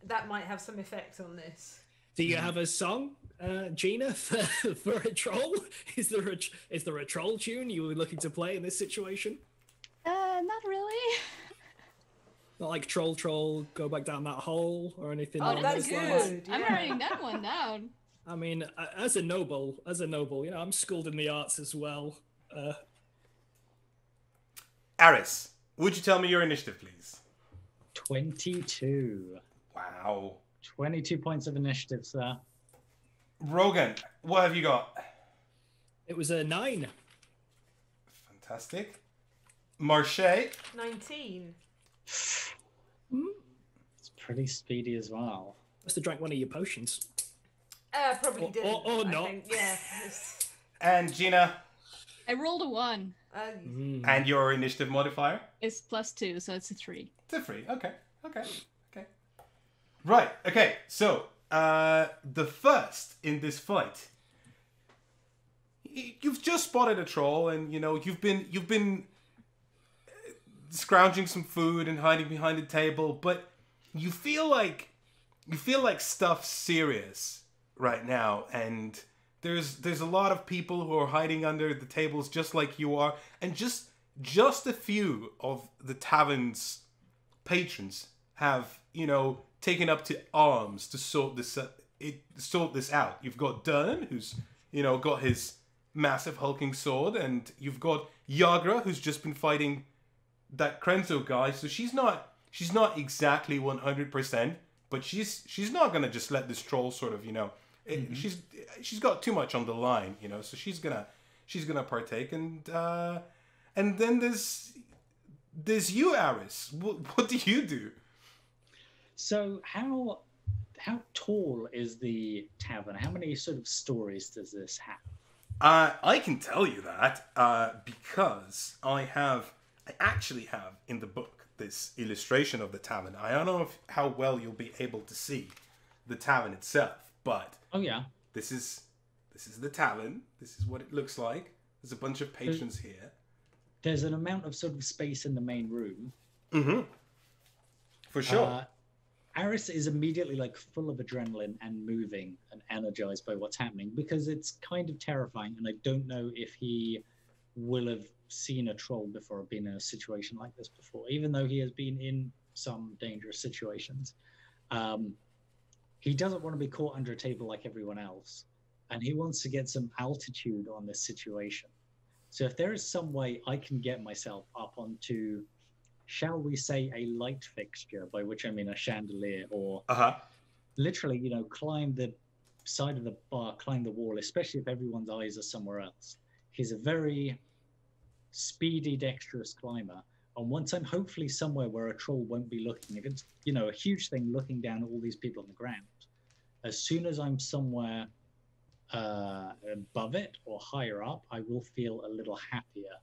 that might have some effect on this. Do you have a song, Gina, for a troll? Is there a troll tune you were looking to play in this situation? Not really. Not like troll, go back down that hole or anything. Oh, along that's those lines? good. I'm yeah. writing that one down. I mean, as a noble, I'm schooled in the arts as well. Aris, would you tell me your initiative, please? 22. Wow. 22 points of initiative, sir. Rogan, what have you got? It was a 9. Fantastic. Marche, 19. It's pretty speedy as well. Must have drank one of your potions. Probably Or- did. or I not. think. Yeah. and Gina, I rolled a 1. and your initiative modifier? It's +2, so it's a 3. It's a 3. Okay. Right. Okay. So, the first in this fight, you've just spotted a troll, and you've been scrounging some food and hiding behind a table, but you feel like stuff's serious right now, and there's a lot of people who are hiding under the tables just like you are, and just a few of the tavern's patrons have taken up to arms to sort this out. You've got Dern, who's got his massive hulking sword, and you've got Yara, who's just been fighting that Krenzo guy. So she's not exactly 100%, but she's not gonna just let this troll sort of she's got too much on the line, so she's gonna partake, and then there's you, Aris. What do you do? So how tall is the tavern? How many sort of stories does this have? I can tell you that because I actually have in the book this illustration of the tavern. I don't know how well you'll be able to see the tavern itself, but Oh yeah. this is the tavern. This is what it looks like. There's a bunch of patrons here. There's an amount of sort of space in the main room. Mm-hmm. For sure. Aris is immediately full of adrenaline and moving and energized by what's happening, because it's kind of terrifying, and I don't know if he will have seen a troll before or been in a situation like this before, even though he has been in some dangerous situations. He doesn't want to be caught under a table like everyone else, and he wants to get some altitude on this situation. So if there is some way I can get myself up onto, shall we say, a light fixture, by which I mean a chandelier, or literally, climb the side of the bar, climb the wall, especially if everyone's eyes are somewhere else. He's a very speedy, dexterous climber. And once I'm hopefully somewhere where a troll won't be looking, if it's, you know, a huge thing looking down at all these people on the ground, as soon as I'm somewhere above it or higher up, I will feel a little happier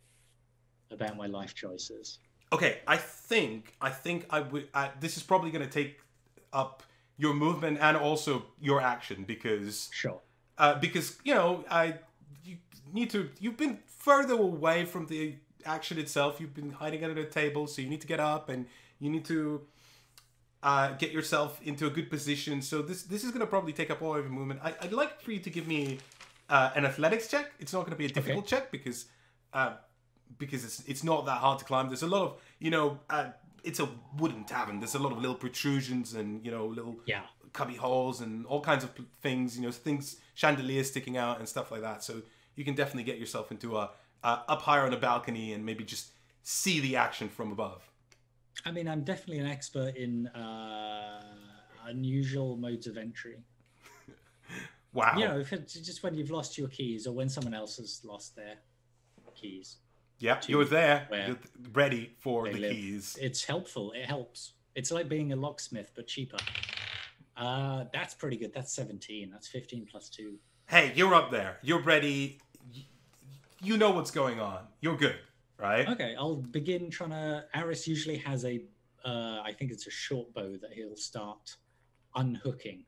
about my life choices. Okay, I think I would. This is probably going to take up your movement and also your action because Sure. Because you know you need to. You've been further away from the action itself. You've been hiding under the table, so you need to get up and you need to get yourself into a good position. So this is going to probably take up all of your movement. I'd like for you to give me an athletics check. It's not going to be a difficult check because it's not that hard to climb. There's a lot of, you know, it's a wooden tavern. There's a lot of little protrusions and, you know, little cubby holes and all kinds of things, you know, things, chandeliers sticking out and stuff like that. So you can definitely get yourself into up higher on a balcony and maybe just see the action from above. I mean, I'm definitely an expert in unusual modes of entry. Wow. You know, if it's just when you've lost your keys or when someone else has lost their keys. Yep, you're there. Where You're ready for the live. keys. It's helpful. It helps. It's like being a locksmith, but cheaper. That's pretty good. That's 17. That's 15 plus 2. Hey, you're up there. You're ready. You know what's going on. You're good, right? Okay, I'll begin trying to... Aris usually has a... I think it's a short bow that he'll start unhooking.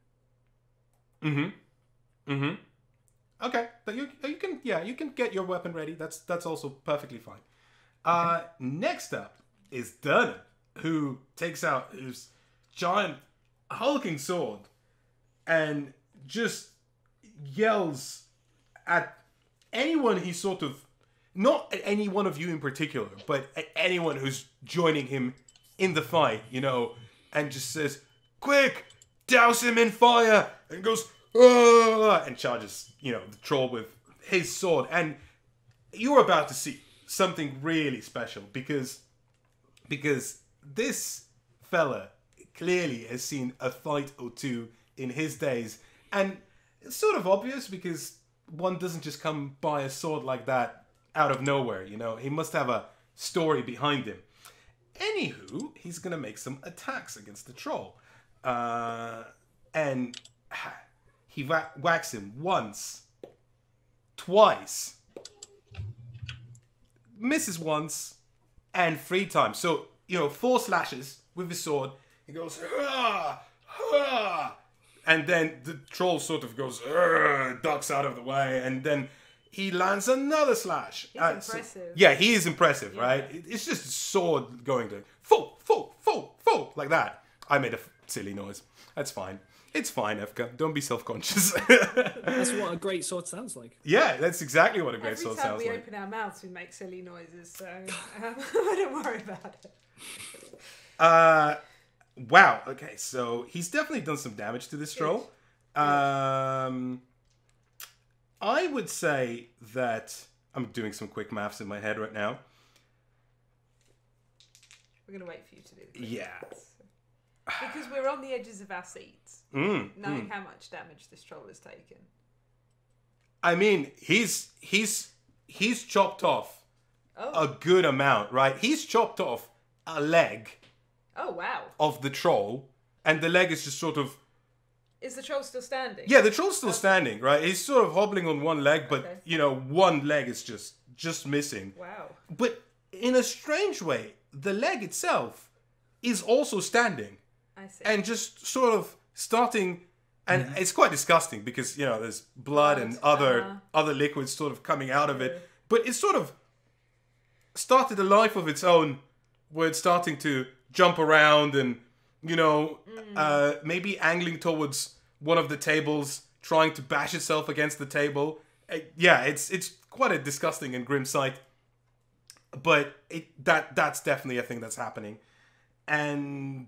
Okay, but you can get your weapon ready. That's also perfectly fine. Next up is Dernan, who takes out his giant hulking sword and just yells at anyone he sort of, not at any one of you in particular, but at anyone who's joining him in the fight, you know, and just says, "Quick, douse him in fire," and goes, "Ah!" and charges, you know, the troll with his sword. And you're about to see something really special because this fella clearly has seen a fight or two in his days. And it's sort of obvious because one doesn't just come by a sword like that out of nowhere, you know. He must have a story behind him. Anywho, he's going to make some attacks against the troll. And he whacks him once, twice, misses once, and 3 times. So, you know, 4 slashes with his sword. He goes, "Ah, ah," and then the troll sort of goes, ducks out of the way, and then he lands another slash. He's impressive. Yeah, he is impressive, right? It's just a sword going to full, like that. I made a silly noise. That's fine. It's fine, Efka. Don't be self-conscious. That's what a great sword sounds like. Yeah, that's exactly what a great sword sounds Every time we like. open our mouths, we make silly noises, so I don't worry about it. Wow. Okay, so he's definitely done some damage to this troll. I would say that I'm doing some quick maths in my head right now. We're going to wait for you to do the Yeah. because we're on the edges of our seats, knowing how much damage this troll has taken. I mean, he's chopped off a good amount, right? He's chopped off a leg. Oh, wow. Of the troll, and the leg is just sort of... Is the troll still standing? Yeah, the troll's still standing, right? He's sort of hobbling on one leg, but, you know, one leg is just missing. Wow. But in a strange way, the leg itself is also standing. I see. And just sort of starting... And it's quite disgusting because, you know, there's blood and other liquids sort of coming out of it. But it's sort of started a life of its own where it's starting to jump around and, you know, maybe angling towards one of the tables, trying to bash itself against the table. Yeah, it's quite a disgusting and grim sight. But that's definitely a thing that's happening. And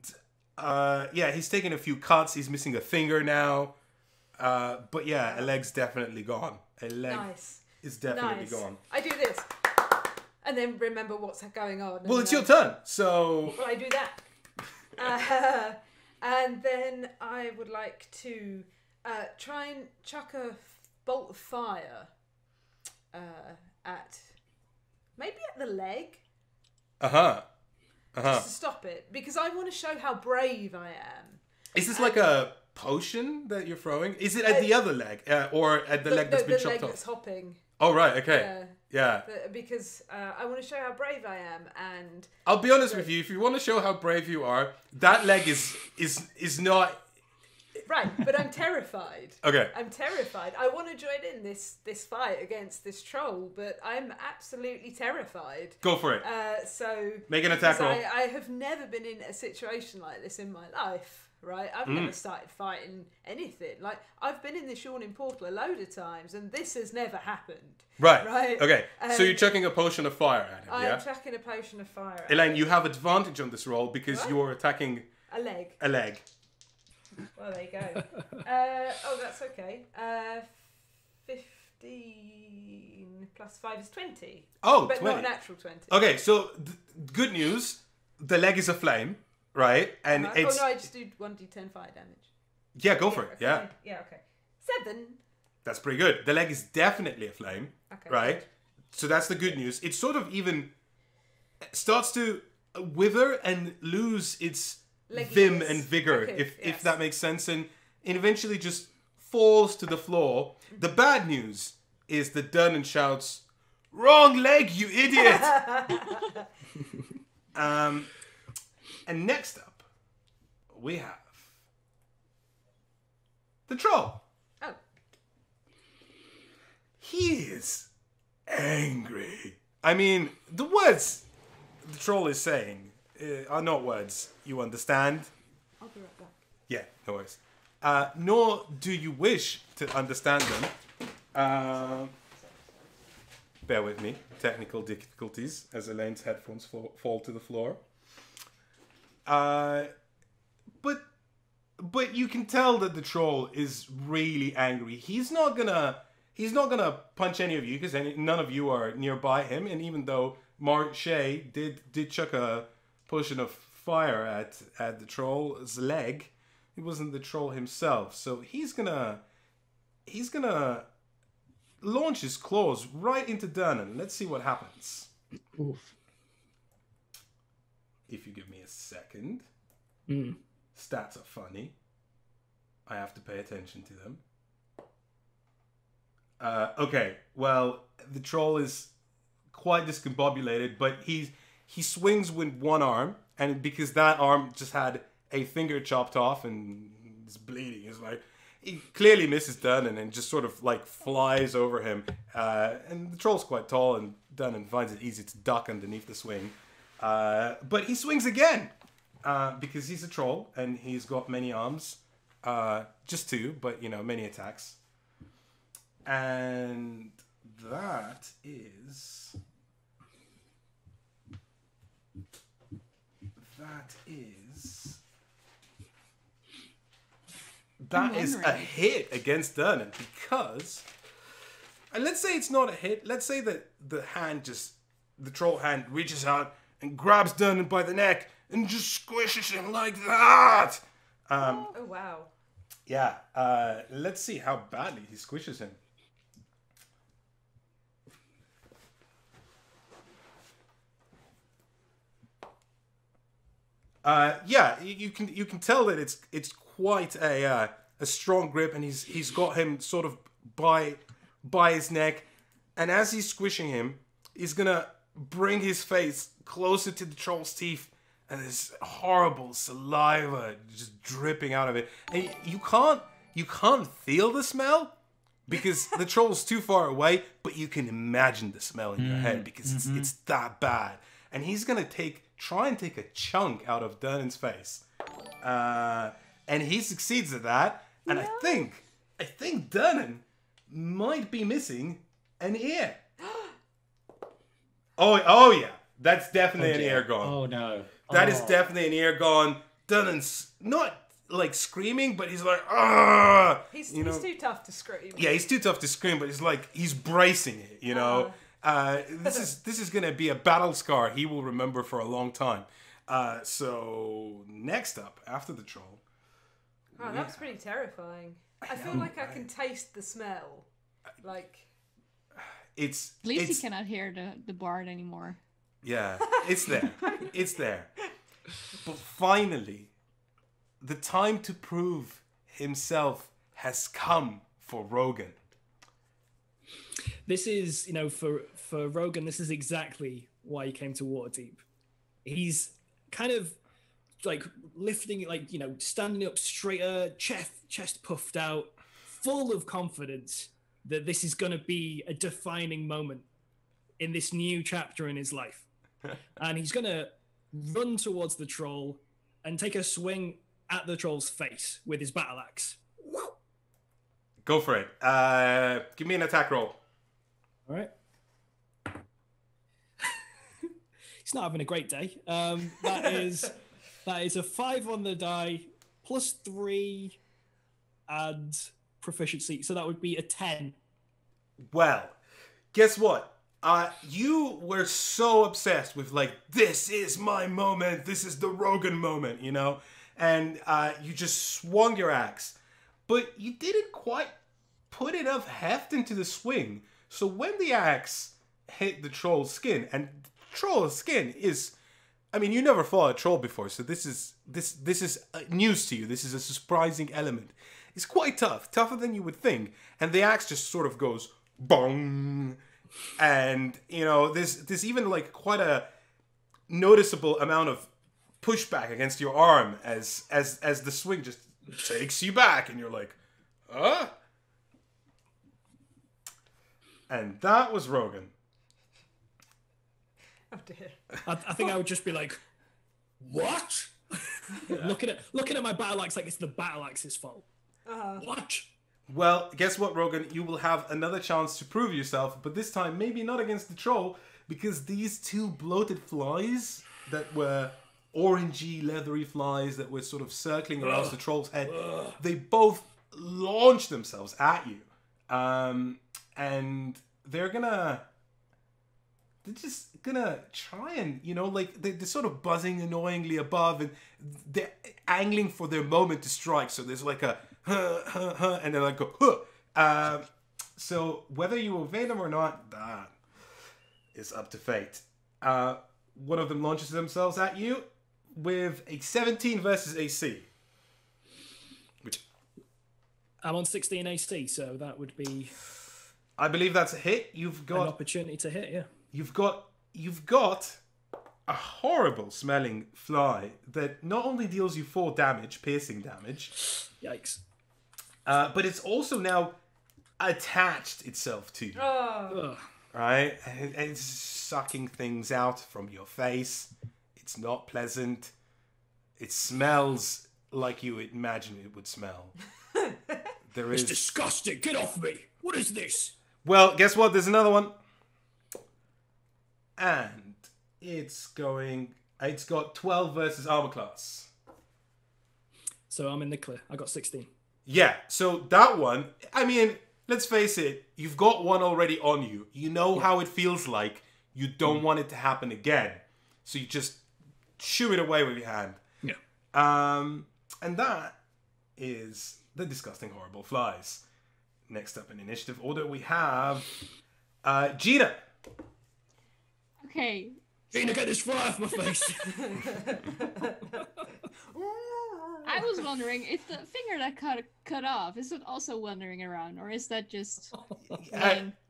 yeah, he's taking a few cuts. He's missing a finger now. But yeah, a leg's definitely gone. A leg is definitely gone. I do this. And then remember what's going on. Well, it's your turn, so... Well, I do that. And then I would like to try and chuck a bolt of fire at the leg. Just to stop it, because I want to show how brave I am. Is this like a potion that you're throwing? Is it at the other leg, or at the leg that's been chopped leg off? That's hopping. Oh right, okay, yeah. Because I want to show how brave I am, and I'll be honest with you. If you want to show how brave you are, that leg is not right. But I'm terrified. Okay. I'm terrified. I want to join in this fight against this troll, but I'm absolutely terrified. Go for it. So make an attack roll. I have never been in a situation like this in my life. Right, I've never started fighting anything. Like, I've been in this Yawning portal a load of times, and this has never happened. Right. Okay. So you're chucking a potion of fire at him. I'm chucking a potion of fire. Elaine, you have advantage on this roll because you're attacking a leg. A leg. Well, there you go. That's okay. 15 plus 5 is 20. Oh, but 20. Not a natural 20. Okay, so good news. The leg is aflame, right? And it's... Oh, no, I just do 1d10 fire damage. Yeah, go for it. Okay. Yeah. Yeah, okay. 7. That's pretty good. The leg is definitely aflame, right? Good. So that's the good news. It sort of even starts to wither and lose its vim and vigor, if that makes sense, and eventually just falls to the floor. The bad news is that Dunnan shouts, "Wrong leg, you idiot!" And next up, we have the troll. Oh. He is angry. I mean, the words the troll is saying are not words you understand. I'll be right back. Yeah, no worries. Nor do you wish to understand them. Bear with me. Technical difficulties as Elaine's headphones fall to the floor. But you can tell that the troll is really angry. He's not gonna punch any of you because none of you are nearby him. And even though Marche did chuck a potion of fire at the troll's leg, it wasn't the troll himself. So he's gonna launch his claws right into Dunnan. Let's see what happens. Oof. If you give me a second. Stats are funny. I have to pay attention to them. Okay, well, the troll is quite discombobulated, but he swings with one arm, and because that arm just had a finger chopped off and is bleeding, it's like he clearly misses Dunnan and just sort of like flies over him. And the troll's quite tall, and Dunnan finds it easy to duck underneath the swing. But he swings again because he's a troll and he's got many arms. Just two, but many attacks. And that is a hit against Dunnan because, and let's say it's not a hit. Let's say that the troll hand reaches out and grabs Dunnan by the neck and just squishes him like that. Oh wow. Yeah. Let's see how badly he squishes him. You can tell that it's quite a strong grip, and he's got him sort of by his neck, and as he's squishing him, he's gonna bring his face closer to the troll's teeth, and there's horrible saliva just dripping out of it, and you can't feel the smell because the troll's too far away, but you can imagine the smell in your head because it's that bad, and he's gonna try and take a chunk out of Dunnan's face. And he succeeds at that. And I think Dunnan might be missing an ear. Oh yeah. That's definitely an ear gone. Oh no. That is definitely an ear gone. Dunnan's not like screaming, but he's like, ah. He's too tough to scream. Yeah, he's too tough to scream, but he's bracing it, This is gonna be a battle scar he will remember for a long time. So next up, after the troll. Oh, that was pretty terrifying. I feel like I can taste the smell. Like It's At least it's, he cannot hear the bard anymore. Yeah, it's there. It's there. But finally, the time to prove himself has come for Rogan. This is, for Rogan, this is exactly why he came to Waterdeep. He's kind of like lifting, standing up straighter, chest puffed out, full of confidence that this is going to be a defining moment in this new chapter in his life. And he's going to run towards the troll and take a swing at the troll's face with his battle axe. Go for it. Give me an attack roll. All right. He's not having a great day. That is a 5 on the die, +3, and proficiency. So that would be a 10. Well, guess what? You were so obsessed with this is my moment, this is the Rogan moment, and you just swung your axe, but you didn't quite put enough heft into the swing. So when the axe hit the troll's skin, and troll's skin is, you never fought a troll before, so this is news to you. This is a surprising element. It's quite tough, tougher than you would think, and the axe just sort of goes bong. And there's even quite a noticeable amount of pushback against your arm as the swing just takes you back, and you're like, huh? And that was Rogan. oh dear. I think I would just be like, what? looking at my battle axe like it's the battle axe's fault. What? Well, guess what, Rogan? You will have another chance to prove yourself, but this time maybe not against the troll, because these two bloated flies that were orangey, leathery flies that were sort of circling around the troll's head, they both launch themselves at you. And they're just gonna try and, they're sort of buzzing annoyingly above, and they're angling for their moment to strike. So there's like a and then go, so whether you evade them or not, that is up to fate. One of them launches themselves at you with a 17 versus AC. Which I'm on 16 AC, so that would be, I believe that's a hit. You've an got opportunity to hit, yeah. You've got a horrible smelling fly that not only deals you 4 damage, piercing damage, Yikes. but it's also now attached itself to you. Ugh. Right? And it's sucking things out from your face. It's not pleasant. It smells like you imagine it would smell. It's disgusting. Get off me. What is this? Well, guess what? There's another one. And it's got 12 versus armor class. So I'm in the clear. I got 16. Yeah, so that one, let's face it, you've got one already on you. You know how it feels like. You don't want it to happen again. So you just shoo it away with your hand. Yeah. And that is the disgusting, horrible flies. Next up in initiative order, we have Gina. Okay. Gina, get this fly off my face. I was wondering, if the finger that cut off, is it also wandering around, or is that just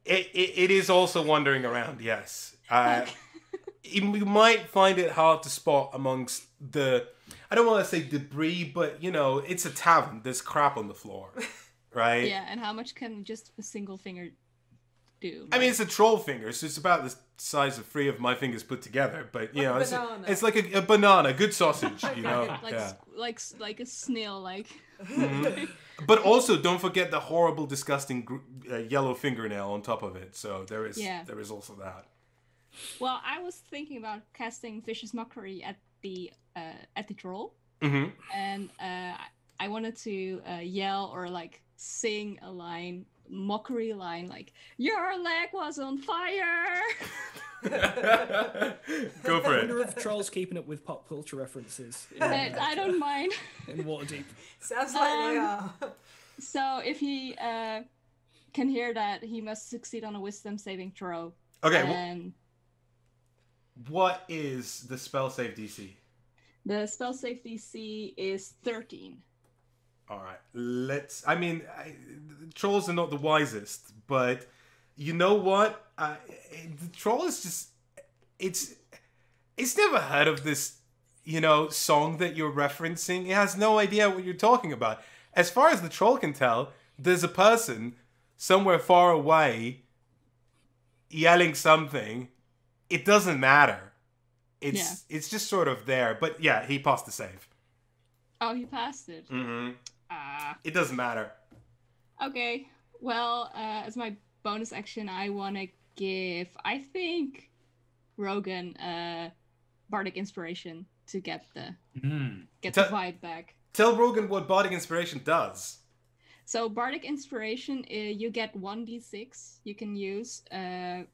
It is also wandering around, yes. You might find it hard to spot amongst the, I don't want to say debris, but it's a tavern. There's crap on the floor, right? Yeah, and how much can just a single finger do? It's a troll finger, so it's about the size of 3 of my fingers put together. But it's like a banana, good sausage, like a snail, like. Mm-hmm. But also, don't forget the horrible, disgusting yellow fingernail on top of it. So there is also that. Well, I was thinking about casting Vicious Mockery at the troll, and I wanted to yell or sing a mockery line, like, "Your leg was on fire." Go for I it. wonder if Troll's keeping up with pop culture references I don't mind. in Waterdeep. Sounds like they are. So if he can hear that, he must succeed on a wisdom saving throw. Okay. And What is the spell save DC? the spell save DC is 13. All right. Trolls are not the wisest, but you know what? The troll is just it's never heard of this, song that you're referencing. It has no idea what you're talking about. As far as the troll can tell, there's a person somewhere far away yelling something. It doesn't matter. It's just sort of there. But yeah, he passed the save. Oh, he passed it. Mm-hmm. It doesn't matter. Okay. Well, as my bonus action, I want to give, I think, Rogan Bardic Inspiration to get the vibe back. Tell Rogan what Bardic Inspiration does. So Bardic Inspiration, you get 1d6 you can use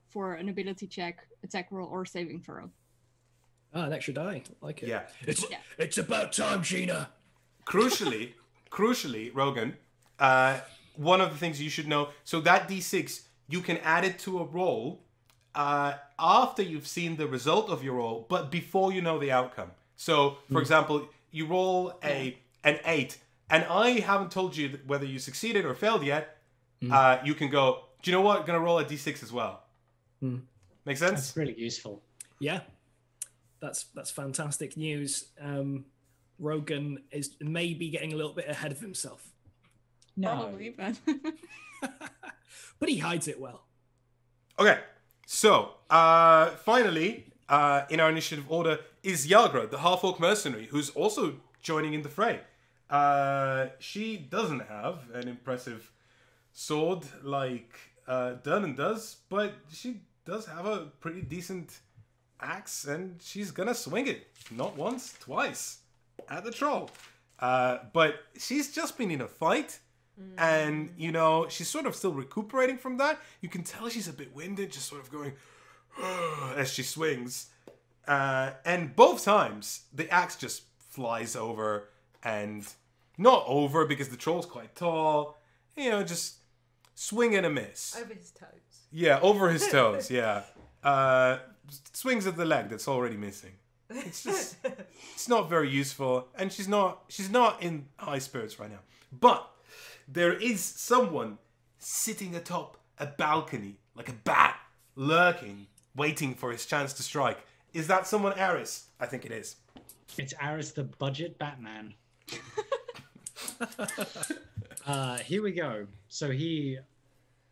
for an ability check, attack roll, or saving throw. An extra die. I like it. Yeah. It's about time, Sheena. Crucially, Rogan, one of the things you should know, so that d6, you can add it to a roll after you've seen the result of your roll, but before you know the outcome. So, for example, you roll an 8, and I haven't told you whether you succeeded or failed yet. You can go, do you know what? I'm going to roll a d6 as well. Make sense? That's really useful. Yeah. That's fantastic news. Rogan is maybe getting a little bit ahead of himself. No. Probably, but... But he hides it well. Okay, so finally, in our initiative order is Yara, the half-orc mercenary, who's also joining in the fray. She doesn't have an impressive sword like Durnan does, but she does have a pretty decent axe, and she's gonna swing it. Not once, twice. At the troll. But she's just been in a fight, and, she's sort of still recuperating from that. You can tell she's a bit winded, just sort of going as she swings. And both times, the axe just flies over, and not over because the troll's quite tall, just swing and a miss. Over his toes. Yeah, over his toes, yeah. Swings at the leg that's already missing. It's just, it's not very useful, and she's not in high spirits right now. But there is someone sitting atop a balcony, like a bat, lurking, waiting for his chance to strike. Is that someone Aris? I think it is. It's Aris the budget Batman. Here we go. So he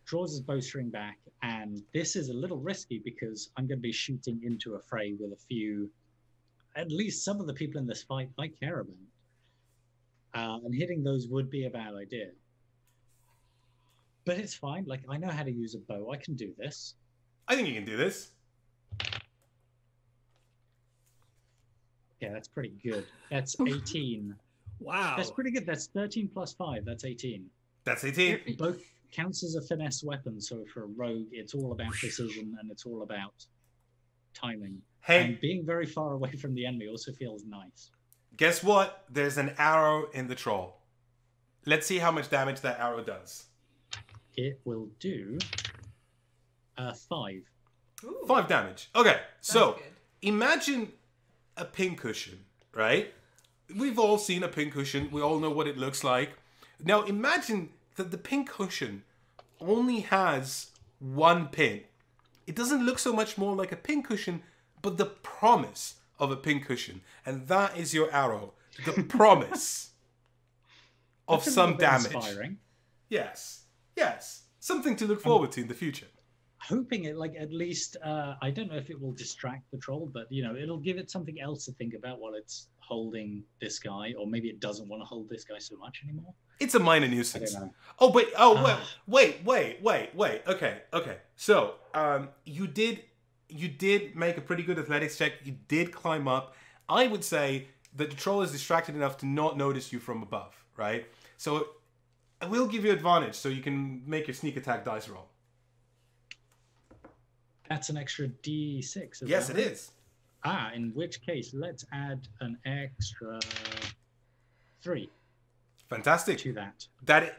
draws his bowstring back, and this is a little risky because I'm going to be shooting into a fray with at least some of the people in this fight I care about. And hitting those would be a bad idea. But it's fine. Like, I know how to use a bow. I can do this. I think you can do this. Yeah, that's pretty good. That's 18. Wow. That's pretty good. That's 13 plus 5. That's 18. That's 18. Both counts as a finesse weapon. So for a rogue, it's all about precision and it's all about timing. Hey. And being very far away from the enemy also feels nice. Guess what? There's an arrow in the troll. Let's see how much damage that arrow does. It will do 5. Ooh, 5 damage. Okay, so good. imagine a pincushion, right? We've all seen a pincushion. We all know what it looks like. Now imagine that the pincushion only has one pin. It doesn't look so much more like a pincushion, but the promise of a pincushion. And that is your arrow. The promise of That's a some little bit damage. inspiring. Yes. Something to look forward to in the future. Hoping it, like, at least, I don't know if it will distract the troll, but, it'll give it something else to think about while it's holding this guy, or maybe it doesn't want to hold this guy so much anymore. It's a minor nuisance. I don't know. Oh, wait. Okay. So, you did make a pretty good athletics check. You did climb up. I would say that the troll is distracted enough to not notice you from above, right? So, I will give you advantage so you can make your sneak attack dice roll. That's an extra D6. Yes, it is. In which case, let's add an extra 3. Fantastic. to that.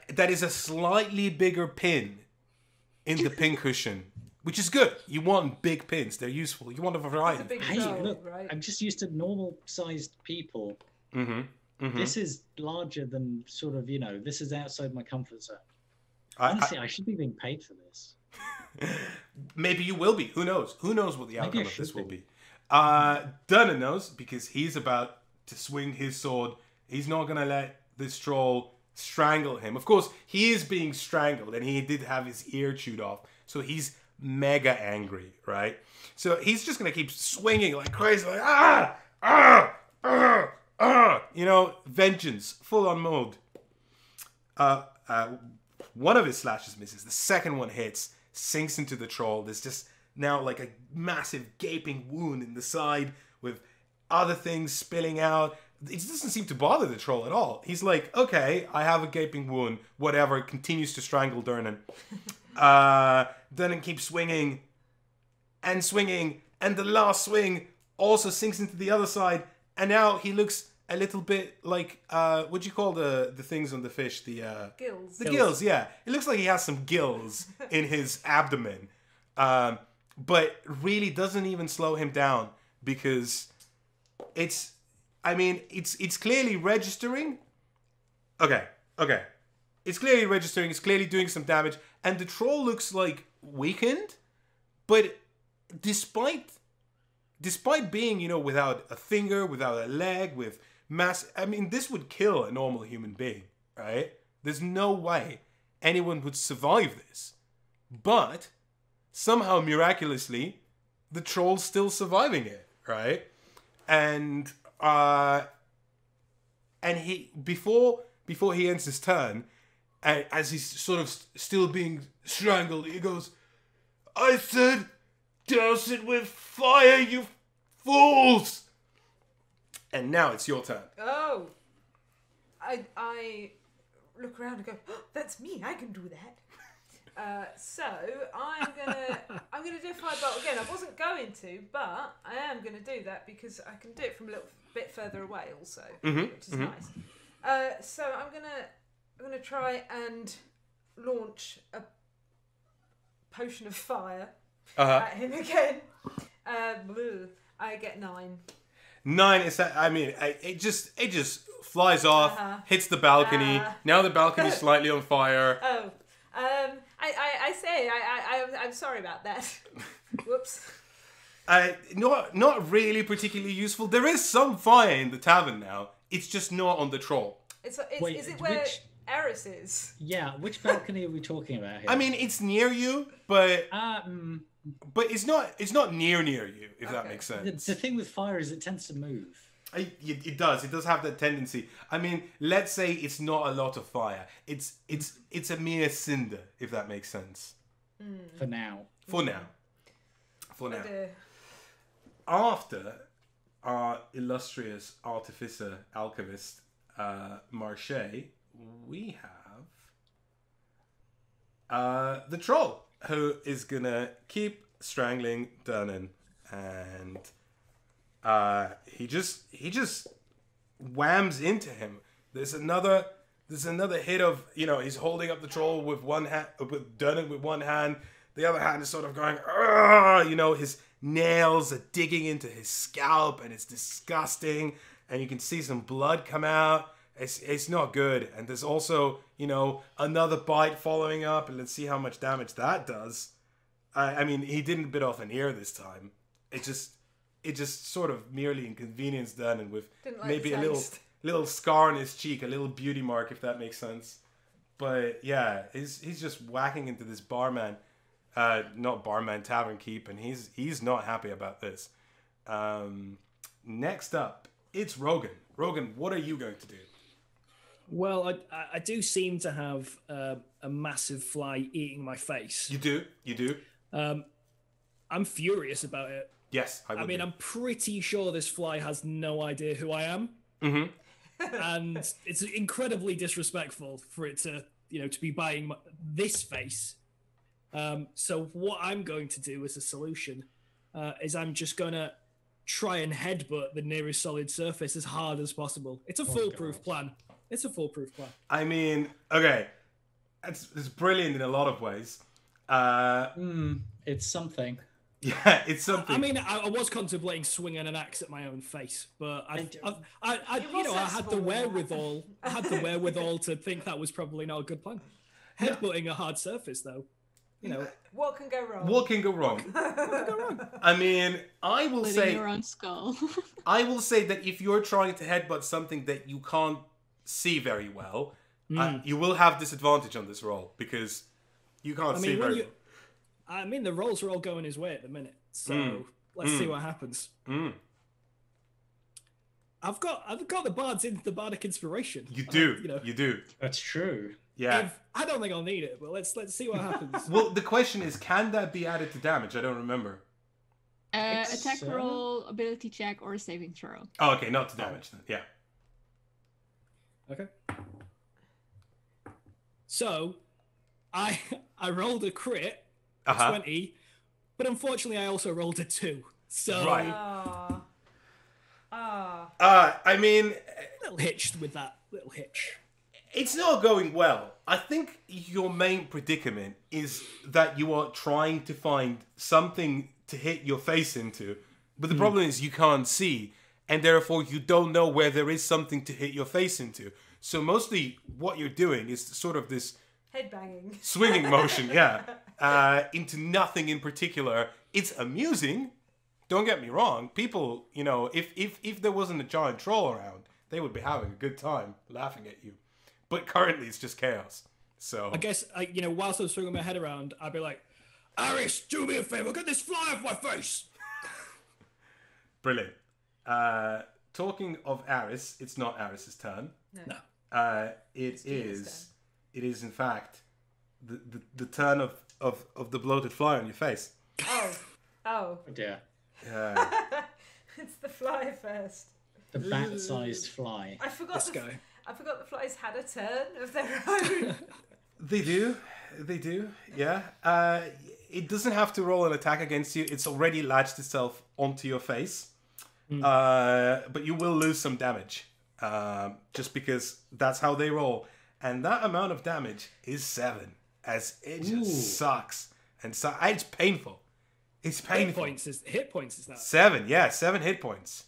That is a slightly bigger pin in the pin cushion, which is good. You want big pins; they're useful. You want a variety. It's a big Hey, troll, look, right? I'm just used to normal-sized people. This is larger than sort of, this is outside my comfort zone. Honestly, I should be being paid for this. Maybe you will be. Who knows? Who knows what the Maybe outcome I of this should will be. be? Dunnan knows because he's about to swing his sword. He's not going to let this troll strangle him. Of course, he is being strangled and he did have his ear chewed off. So he's mega angry, right? So he's just going to keep swinging like crazy. Like, vengeance, full on mode. One of his slashes misses. The second one hits, sinks into the troll. There's just now like a massive gaping wound in the side with other things spilling out. It doesn't seem to bother the troll at all. He's like, okay, I have a gaping wound. Whatever. Continues to strangle Durnan. Durnan keeps swinging and swinging. And the last swing also sinks into the other side. And now he looks a little bit like, what do you call the things on the fish? The Gills. The gills, yeah. It looks like he has some gills in his abdomen. But really doesn't even slow him down because it's clearly registering. Okay. It's clearly registering. It's clearly doing some damage. And the troll looks like weakened. But despite being, without a finger, without a leg, with this would kill a normal human being, right? There's no way anyone would survive this. But somehow, miraculously, the troll's still surviving it, right? And he before he ends his turn, as he's sort of still being strangled, he goes, "I said, douse it with fire, you fools!" And now it's your turn. Oh, I look around and go, oh, "That's me. I can do that." So I'm gonna do a firebolt again. I wasn't going to, but I am gonna do that because I can do it from a little bit further away, also, which is nice. So I'm gonna try and launch a potion of fire at him again. I get 9. 9 is that? It just flies off, hits the balcony. Now the balcony's slightly on fire. Oh. I'm sorry about that. Whoops. Not really particularly useful. There is some fire in the tavern now. It's just not on the troll. Wait, is it where Eris is? Yeah, which balcony are we talking about here? It's near you, but it's not near you, if that makes sense. The thing with fire is it tends to move. It does. It does have that tendency. Let's say it's not a lot of fire. It's a mere cinder, if that makes sense. For now. After our illustrious artificer, alchemist, Marche, we have the troll, who is gonna keep strangling Durnan, and he just whams into him. There's another hit of, he's holding up the troll with one hand, with Durnan with one hand. The other hand is sort of going, his nails are digging into his scalp, and it's disgusting. And you can see some blood come out. It's not good. And there's also, another bite following up, and let's see how much damage that does. He didn't bit off an ear this time. It just sort of merely inconvenienced Durnan with maybe a little scar on his cheek, a little beauty mark, if that makes sense. But yeah, he's just whacking into this tavern keep, and he's not happy about this. Next up, it's Rogan. Rogan, what are you going to do? Well, I do seem to have a massive fly eating my face. You do. I'm furious about it. Yes, I'm pretty sure this fly has no idea who I am. Mm-hmm. And it's incredibly disrespectful for it to be biting this face. So what I'm going to do as a solution is I'm just going to try and headbutt the nearest solid surface as hard as possible. It's a foolproof plan. It's a foolproof plan. I mean, okay, it's brilliant in a lot of ways. It's something. Yeah, it's something. I mean, I was contemplating swinging an axe at my own face, but I had the wherewithal. I had the wherewithal to think that was probably not a good plan. Headbutting a hard surface, though, What can go wrong? What can go wrong? I mean, I will Splitting say your own skull. I will say that if you're trying to headbutt something that you can't see very well, you will have disadvantage on this roll because you can't see very well. I mean, the rolls are all going his way at the minute, so let's see what happens. I've got the bardic inspiration. You do, you do. That's true. Yeah. I don't think I'll need it, but let's see what happens. Well, the question is, can that be added to damage? I don't remember. Attack roll, ability check, or saving throw. Oh, okay, not to damage then. Yeah. Okay. So, I rolled a crit, 20, but unfortunately I also rolled a 2. So right. I mean, a little hitched with that little hitch. It's not going well. I think your main predicament is that you are trying to find something to hit your face into, but the problem is you can't see, and therefore you don't know where there is something to hit your face into. So mostly what you're doing is sort of this headbanging, swinging motion, into nothing in particular. It's amusing. Don't get me wrong. People, if there wasn't a giant troll around, they would be having a good time laughing at you. But currently, it's just chaos. So I guess, whilst I was swinging my head around, I'd be like, Aris, do me a favor, get this fly off my face. Brilliant. Talking of Aris, it's not Aris's turn. No. It is in fact the turn of the bloated fly on your face. Oh dear. It's the fly first. The bat-sized fly. I forgot the flies had a turn of their own. They do. Yeah. It doesn't have to roll an attack against you. It's already latched itself onto your face. But you will lose some damage. Just because that's how they roll. And that amount of damage is 7. As it just sucks. And so it's painful. It's painful. Hit points is that? 7, yeah. 7 hit points.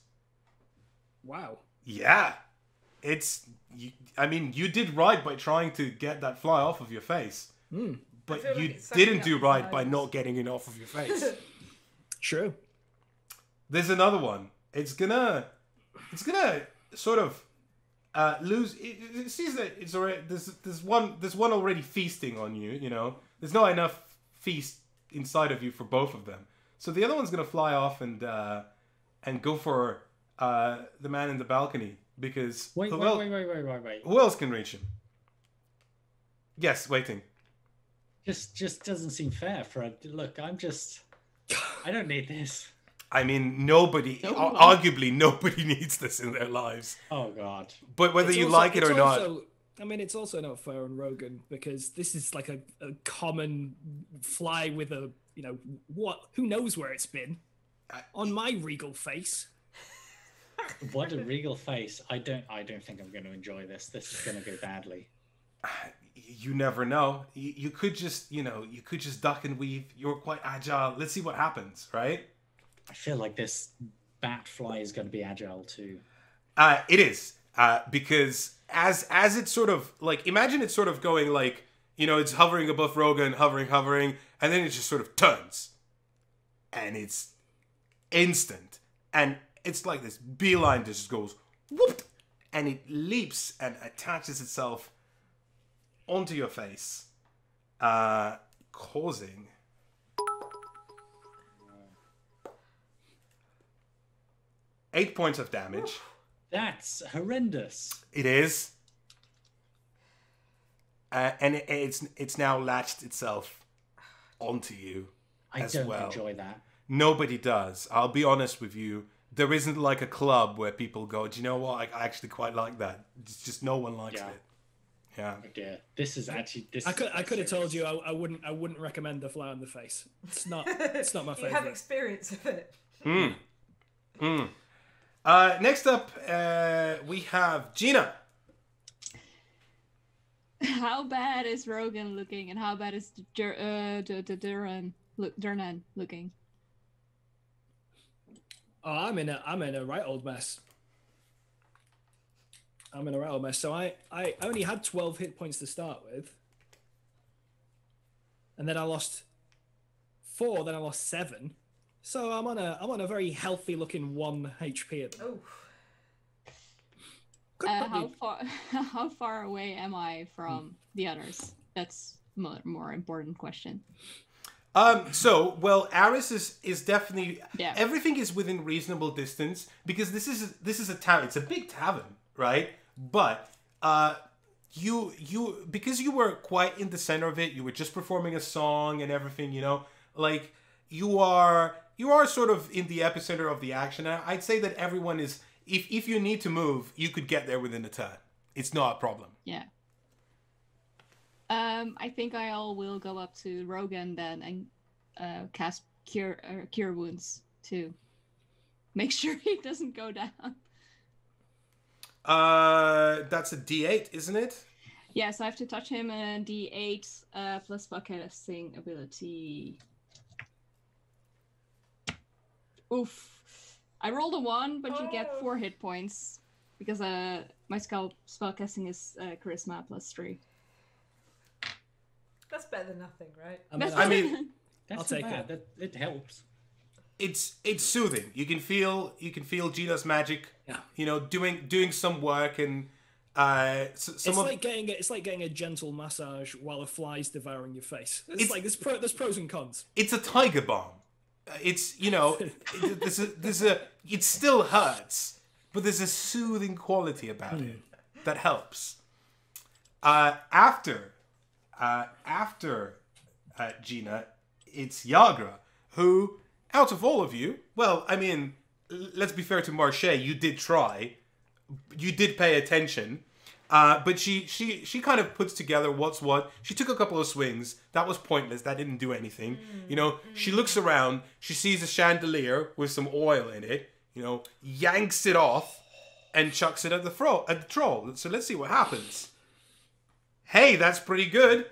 Wow. Yeah. You did right by trying to get that fly off of your face. But you didn't do right by not getting it off of your face. True. There's another one. It's gonna sort of lose. It sees that it's already there's one already feasting on you. There's not enough feast inside of you for both of them. So the other one's gonna fly off and go for the man in the balcony because wait. Who else can reach him? Yes, waiting. Just doesn't seem fair. Look, I don't need this. I mean, arguably nobody needs this in their lives. Oh, God. But whether you like it or not. I mean, it's also not fair on Rogan because this is like a common fly with a, who knows where it's been on my regal face. What a regal face. I don't think I'm going to enjoy this. This is going to go badly. You never know. You could just, duck and weave. You're quite agile. Let's see what happens, right? I feel like this bat fly is going to be agile too. It is. Because as it's sort of like, imagine it's sort of going like, it's hovering above Rogan, hovering, and then it just sort of turns. And it's instant. And it's like this beeline just goes whoop, and it leaps and attaches itself onto your face, causing 8 points of damage. That's horrendous. It is. And it's now latched itself onto you as well. I don't enjoy that. Nobody does. I'll be honest with you. There isn't like a club where people go, do you know what? I actually quite like that. It's just no one likes it. Yeah. Oh dear. This is actually. I could have told you I wouldn't recommend the fly on the face. It's not my favorite. You have experience of it. Next up, we have Gina. How bad is Rogan looking, and how bad is Durnan looking? Oh, I'm in a right old mess. I'm in a right old mess. So I only had 12 hit points to start with, and then I lost 4. Then I lost 7. So I'm on a very healthy looking 1 HP at the moment. Oh. How far away am I from the others? That's more important question. Well, Aris is definitely everything is within reasonable distance because this is a town. It's a big tavern, right? But you because you were quite in the center of it. You were just performing a song and everything. You know, like you are sort of in the epicenter of the action. I'd say that everyone is. If you need to move, you could get there within a turn. It's not a problem. Yeah. I think I will go up to Rogan then and cast cure wounds to make sure he doesn't go down. That's a D8, isn't it? Yeah, so I have to touch him and D8 plus spellcasting ability. Oof. I rolled a 1, but you get 4 hit points because my spellcasting is charisma plus 3. That's better than nothing, right? I mean that's I'll take bad. it. It helps. It's soothing. You can feel Gina's magic. Yeah. You know, doing some work and It's like getting a gentle massage while a fly's devouring your face. It's like there's pros and cons. It's a tiger balm. It's, you know, it still hurts, but there's a soothing quality about it that helps. After Gina, it's Yagra, who, out of all of you, well, I mean, let's be fair to Marche, you did try, you did pay attention, but she kind of puts together what's what. She took a couple of swings. That was pointless. That didn't do anything. You know, she looks around. She sees a chandelier with some oil in it. You know, yanks it off and chucks it at the troll. So let's see what happens. Hey, that's pretty good.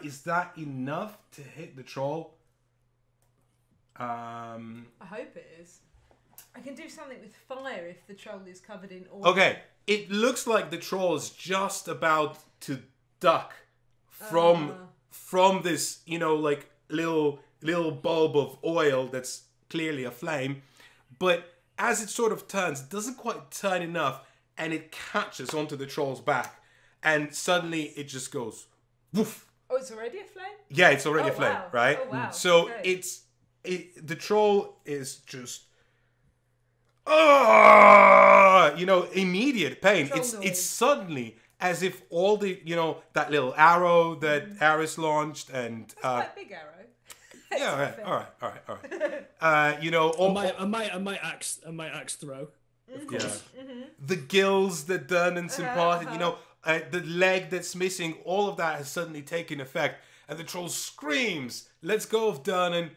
Is that enough to hit the troll? I hope it is. I can do something with fire if the troll is covered in oil. Okay, it looks like the troll is just about to duck from this, you know, like little bulb of oil that's clearly a flame. But as it sort of turns, it doesn't quite turn enough, and it catches onto the troll's back, and suddenly it just goes woof. Oh, it's already a flame? Yeah, it's already a flame, wow. right? Oh, wow. So Okay. the troll is just you know, immediate pain. Troll It's noise. suddenly as if all the, you know, that little arrow that Aris launched and Quite a big arrow. yeah, all right. You know, all, I might axe throw. Of course. the gills that done and imparted, you know, the leg that's missing, all of that has suddenly taken effect, and the troll screams, "Let's go of Dunn," and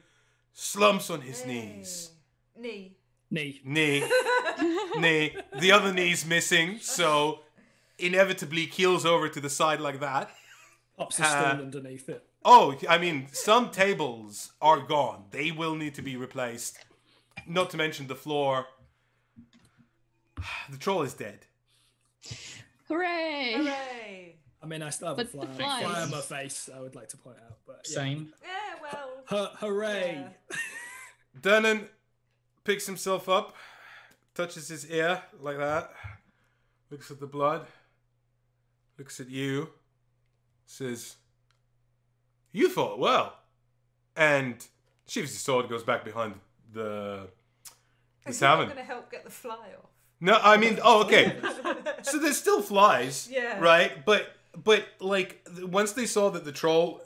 slumps on his knees. Knee. Knee. Knee. The other knee's missing, so inevitably keels over to the side like that. Pops a stone underneath it. Oh, I mean, some tables are gone. They will need to be replaced. Not to mention the floor. The troll is dead. Hooray! Hooray. I mean, I still have But a the fly flies. on my face, I would like to point out. But yeah. Same. Yeah, well. Hooray! Yeah. Dunnan picks himself up, touches his ear like that, looks at the blood, looks at you, says, "You fought well," and sheaves his sword, goes back behind the Is tavern. not going to help get the fly off? No, I mean, oh, okay. So there's still flies, Yeah. right? But like once they saw that the troll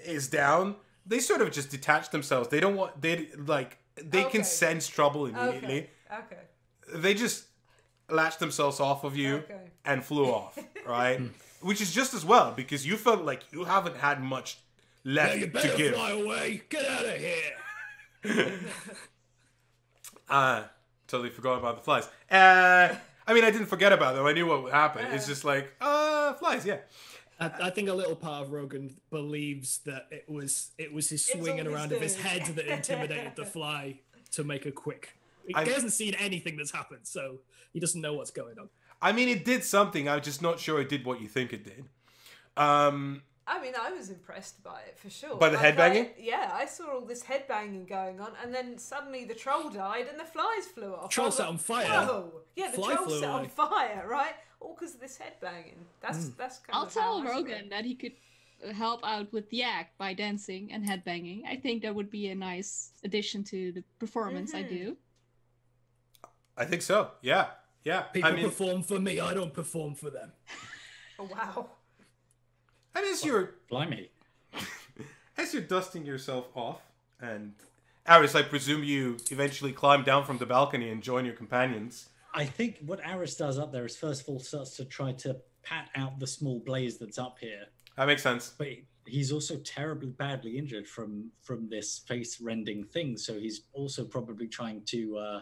is down, they sort of just detach themselves. They don't want they Okay. can sense trouble immediately. Okay. They just latched themselves off of you Okay. and flew off, right? Which is just as well because you felt like you haven't had much left You to better give. fly away! Get out of here! Totally forgot about the flies. I mean, I didn't forget about them. I knew what would happen. It's just like, flies, yeah. I think a little part of Rogan believes that it was his swinging always around of his doing. head that intimidated the fly to make a quick. He hasn't seen anything that's happened, so he doesn't know what's going on. I mean, it did something. I'm just not sure it did what you think it did. I mean, I was impressed by it for sure. By the headbanging? Yeah, I saw all this headbanging going on, and then suddenly the troll died and the flies flew off. Troll set on fire. Whoa! Yeah, the Fly troll flew set on away. fire, right? All because of this headbanging. That's kind I'll of how tell I saw Rogan it. that he could help out with the act by dancing and headbanging. I think that would be a nice addition to the performance I do. I think so. Yeah. People perform for me. I don't perform for them. Oh, wow. And Blimey. as you're dusting yourself off, and Aris, I presume you eventually climb down from the balcony and join your companions. I think what Aris does up there is first of all starts to try to pat out the small blaze that's up here. That makes sense. But he's also terribly badly injured from this face-rending thing, so he's also probably trying to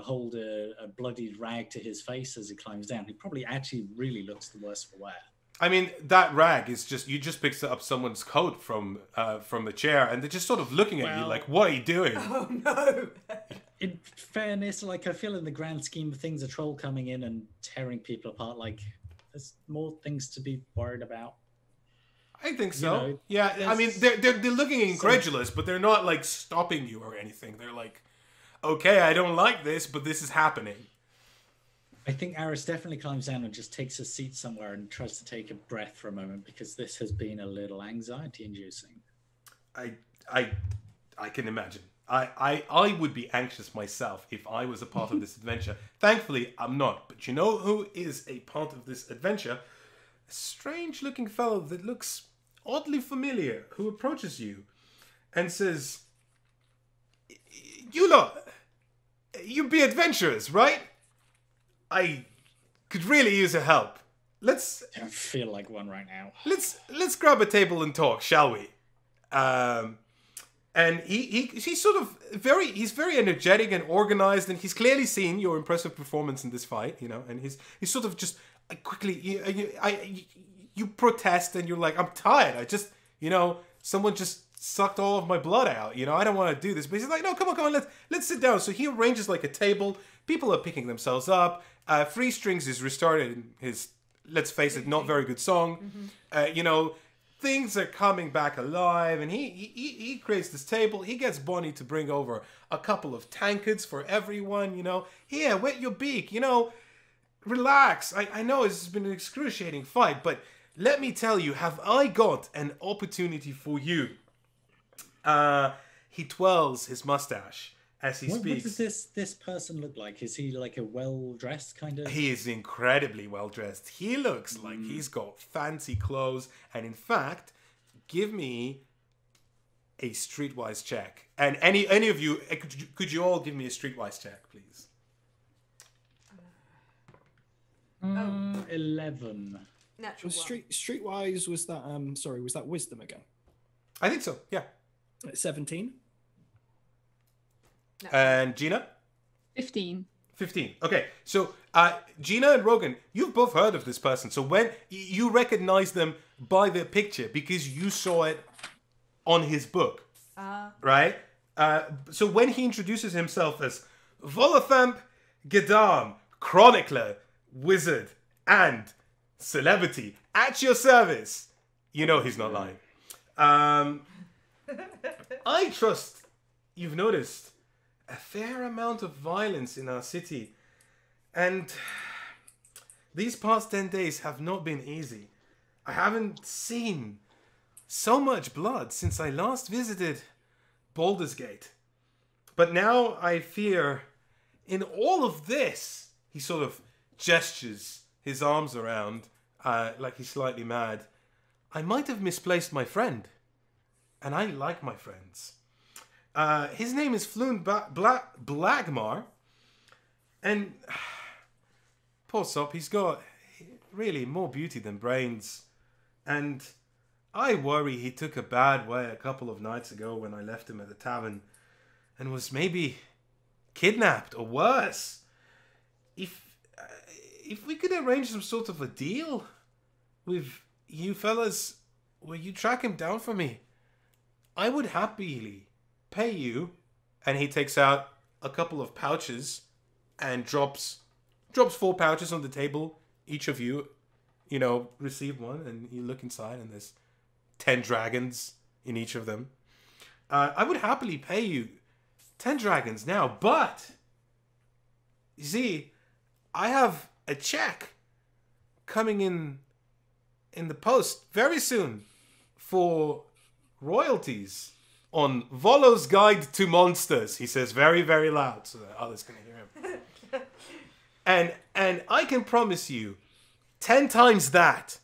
hold a bloodied rag to his face as he climbs down. He probably actually really looks the worse for wear. I mean, that rag is you just picked up someone's coat from the chair, and they're just sort of looking at you like, what are you doing? Oh, no. In fairness, like, I feel in the grand scheme of things, a troll coming in and tearing people apart, like, there's more things to be worried about. I think so. You know, yeah, I mean, they're looking incredulous, but they're not, like, stopping you or anything. They're like, okay, I don't like this, but this is happening. I think Aris definitely climbs down and just takes a seat somewhere and tries to take a breath for a moment, because this has been a little anxiety-inducing. I can imagine. I would be anxious myself if I was a part of this adventure. Thankfully, I'm not. But you know who is a part of this adventure? A strange-looking fellow that looks oddly familiar, who approaches you and says, "You lot, you be adventurers, right? I could really use a help. I don't feel like one right now. Let's grab a table and talk, shall we?" And he's sort of he's very energetic and organized, and he's clearly seen your impressive performance in this fight, and he's sort of just quickly you protest, and you're like, I'm tired. I just someone just sucked all of my blood out. I don't want to do this. But he's like, no, come on, let's sit down. So he arranges like a table. People are picking themselves up. Free Strings is restarted in his, let's face it, not very good song. Things are coming back alive, and he creates this table. He gets Bonnie to bring over a couple of tankards for everyone. Here, wet your beak. Relax. I know this has been an excruciating fight, but let me tell you, have I got an opportunity for you? He twirls his mustache as he speaks. What does this person look like? Is he like a well-dressed kind of? He is incredibly well-dressed. He looks like he's got fancy clothes. And in fact, give me a streetwise check. And any of you, could you all give me a streetwise check, please? 11. Natural Was one. streetwise, was that was that wisdom again? I think so, yeah. 17. And Gina? 15. 15. Okay, so Gina and Rogan, you've both heard of this person. So when you recognize them by their picture because you saw it on his book, right? So when he introduces himself as Volathamp Gedam, chronicler, wizard, and celebrity at your service, he's not lying. I trust you've noticed a fair amount of violence in our city, and these past 10 days have not been easy. I haven't seen so much blood since I last visited Baldur's Gate. But now I fear in all of this, he sort of gestures his arms around like he's slightly mad. I might have misplaced my friend, and I like my friends. His name is Floon Blagmar, and poor sop, he's got really more beauty than brains, and I worry he took a bad way a couple of nights ago when I left him at the tavern, and was maybe kidnapped or worse. If we could arrange some sort of a deal, with you fellas, will you track him down for me? I would happily pay you. And he takes out a couple of pouches and drops 4 pouches on the table. Each of you, receive one, and you look inside, and there's 10 dragons in each of them. I would happily pay you 10 dragons now, but you see, I have a check coming in the post very soon for royalties on Volo's Guide to Monsters. He says very, very loud so that others can hear him. and I can promise you 10 times that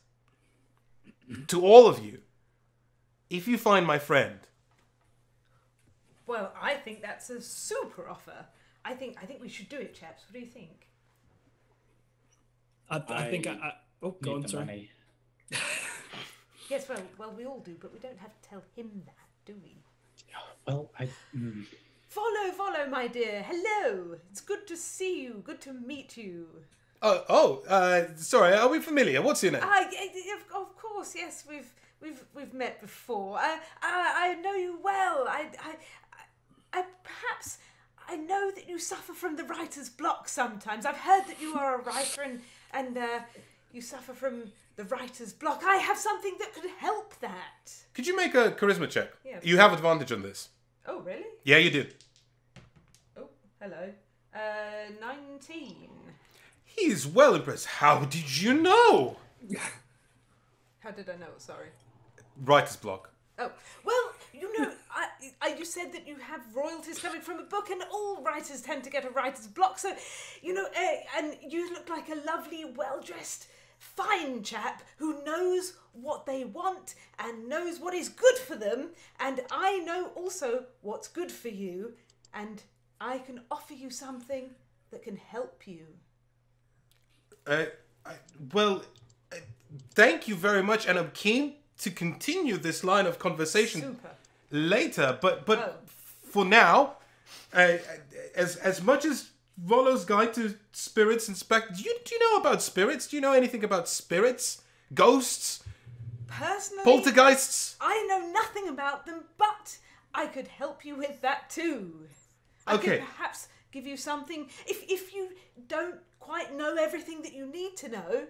to all of you if you find my friend. Well, I think that's a super offer. I think we should do it, chaps. What do you think? I think I oh, go on, sorry. Money. Yes, well, we all do, but we don't have to tell him that, do we? Well, Follow, my dear. Hello. It's good to see you. Good to meet you. Sorry. Are we familiar? What's your name? Of course, yes. We've met before. I know you well. I perhaps I know that you suffer from the writer's block sometimes. I've heard that you are a writer and you suffer from the writer's block. I have something that could help that. Could you make a charisma check? Yeah. You have advantage on this. Oh, really? Yeah, you do. Oh, hello. 19. He's well impressed. How did you know? How did I know? Sorry. Writer's block. Oh, well, you said that you have royalties coming from a book, and all writers tend to get a writer's block. So, and you look like a lovely, well-dressed, fine chap who knows what they want and knows what is good for them. And I know also what's good for you, and I can offer you something that can help you. Thank you very much, and I'm keen to continue this line of conversation later. But for now, as much as Volo's Guide to Spirits and do you know about spirits? Do you know anything about spirits, ghosts, personally, poltergeists? I know nothing about them, but I could help you with that too. I could perhaps give you something if you don't quite know everything that you need to know.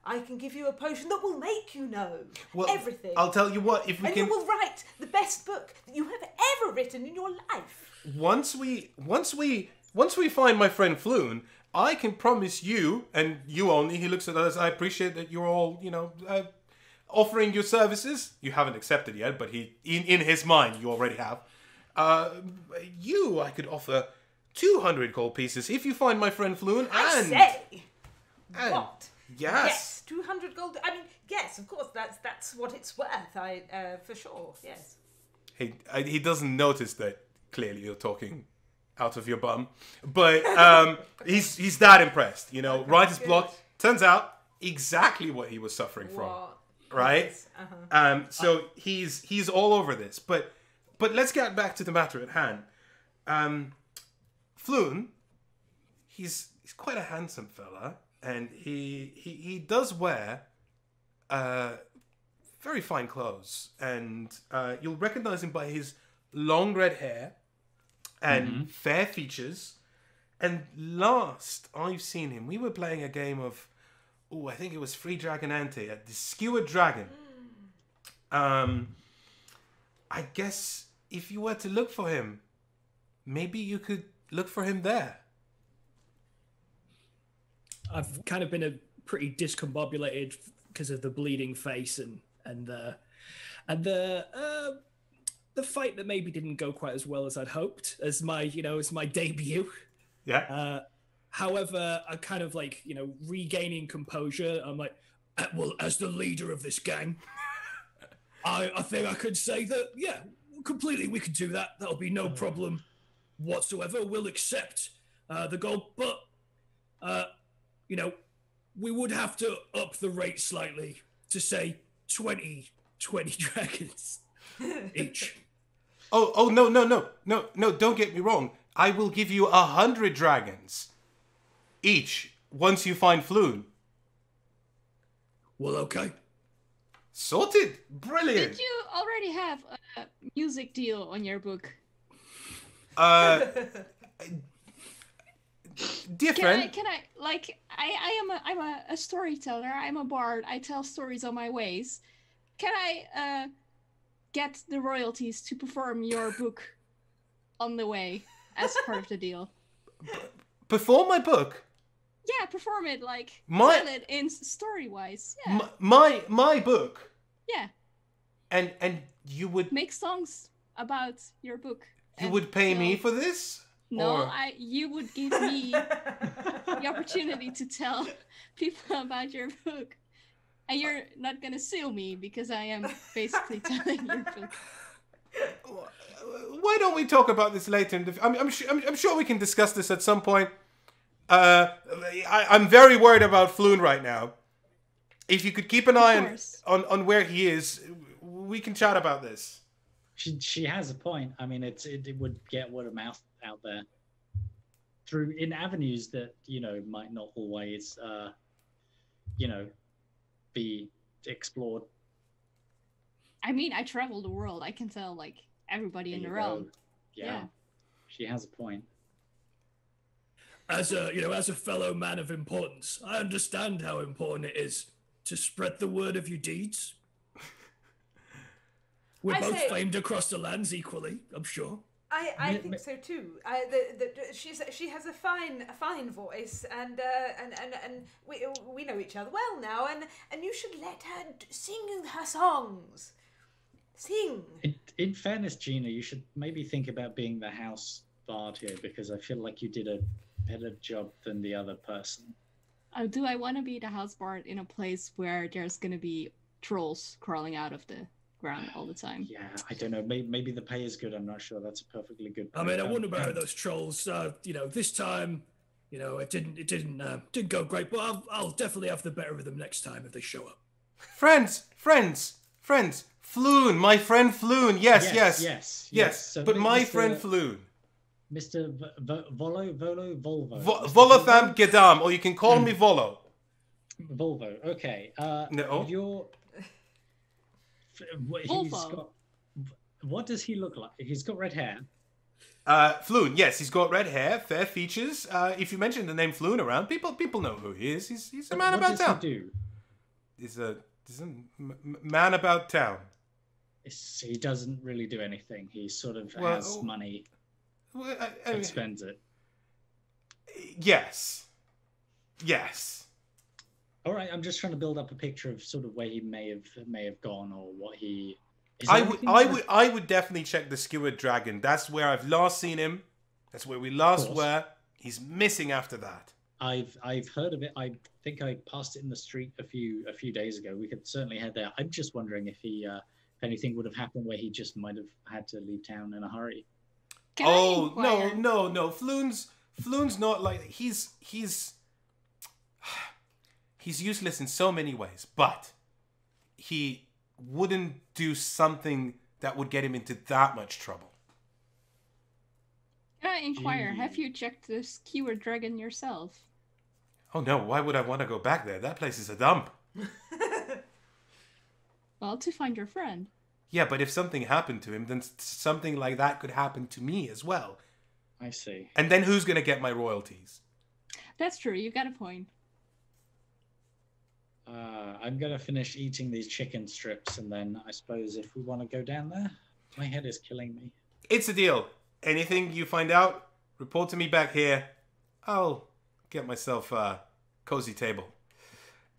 I can give you a potion that will make you know everything. I'll tell you what, if we you will write the best book that you have ever written in your life. Once we find my friend Floon, I can promise you, and you only, he looks at us, I appreciate that you're all, offering your services. You haven't accepted yet, but in his mind, you already have. I could offer 200 gold pieces if you find my friend Floon. What? Yes. 200 gold. I mean, yes, of course. That's what it's worth. For sure. Yes. He doesn't notice that clearly you're talking out of your bum, but he's that impressed. Writer's block turns out exactly what he was suffering from. Right. Yes. Uh-huh. So he's all over this, but let's get back to the matter at hand. Floon, he's quite a handsome fella. And he does wear very fine clothes. And you'll recognize him by his long red hair and fair features. And last I've seen him, we were playing a game of, I think it was Free Dragon Ante at the Skewered Dragon. I guess if you were to look for him, maybe you could look for him there. I've kind of been pretty discombobulated because of the bleeding face and the fight that maybe didn't go quite as well as I'd hoped as my debut. Yeah. However, I kind of regaining composure. I'm like, well, as the leader of this gang, I think I could say that, yeah, completely, we could do that. That'll be no problem whatsoever. We'll accept the goal, but we would have to up the rate slightly to say 20 dragons each. No, don't get me wrong. I will give you 100 dragons each once you find Floon. Well, okay. Sorted. Brilliant. Did you already have a music deal on your book? Dear friend. I'm a storyteller. I'm a bard. I tell stories on my ways. Can I get the royalties to perform your book on the way as part of the deal? Perform my book? Yeah, perform it, like, My- tell it in story-wise. Yeah. My book? Yeah. And you would Make songs about your book. you and would pay me tell- for this? No, Or- you would give me the opportunity to tell people about your book. And you're not gonna sue me because I am basically telling your book. Why don't we talk about this later? I'm sure we can discuss this at some point. I'm very worried about Floon right now. If you could keep an eye on where he is, we can chat about this. She has a point. I mean, it would get word of mouth out there through in avenues that might not always be explored. I mean, I travel the world. I can tell, like, everybody in the realm. Yeah, she has a point. As a fellow man of importance, I understand how important it is to spread the word of your deeds. We're both famed across the lands equally, I'm sure. I think so too. She has a fine voice, and we know each other well now, and you should let her sing her songs. Sing. In fairness, Gina, you should maybe think about being the house bard here, because I feel like you did a better job than the other person. Oh, do I want to be the house bard in a place where there's gonna be trolls crawling out of the ground all the time? Yeah, I don't know. Maybe the pay is good. I'm not sure. That's a perfectly good I point. mean, I wonder about those trolls. This time, it didn't go great, but I'll definitely have the better of them next time if they show up. Friends. Floon, my friend Floon. Yes. So but my Mr. friend Floon. Mr. Volvo. Volotham Gedam, or you can call me Volo. Volvo. Okay. No. What does he look like? He's got red hair. Floon, yes, he's got red hair, fair features. If you mention the name Floon around, people know who he is. He's a man about town. What does he do? He's a man about town. He doesn't really do anything. He sort of has money and spends it. Yes. All right, I'm just trying to build up a picture of sort of where he may have gone, or what he. I would definitely check the Skewered Dragon. That's where I've last seen him. That's where we last were. He's missing after that. I've heard of it. I think I passed it in the street a few days ago. We could certainly head there. I'm just wondering if anything would have happened where he just might have had to leave town in a hurry. No. Floon's not like he's useless in so many ways, but he wouldn't do something that would get him into that much trouble. Can I inquire? Have you checked the Skewered Dragon yourself? Oh no, why would I want to go back there? That place is a dump. Well, to find your friend. Yeah, but if something happened to him, then something like that could happen to me as well. I see. And then who's going to get my royalties? That's true, you got a point. I'm going to finish eating these chicken strips, and then I suppose if we want to go down there, my head is killing me. It's a deal. Anything you find out, report to me back here. I'll get myself a cozy table.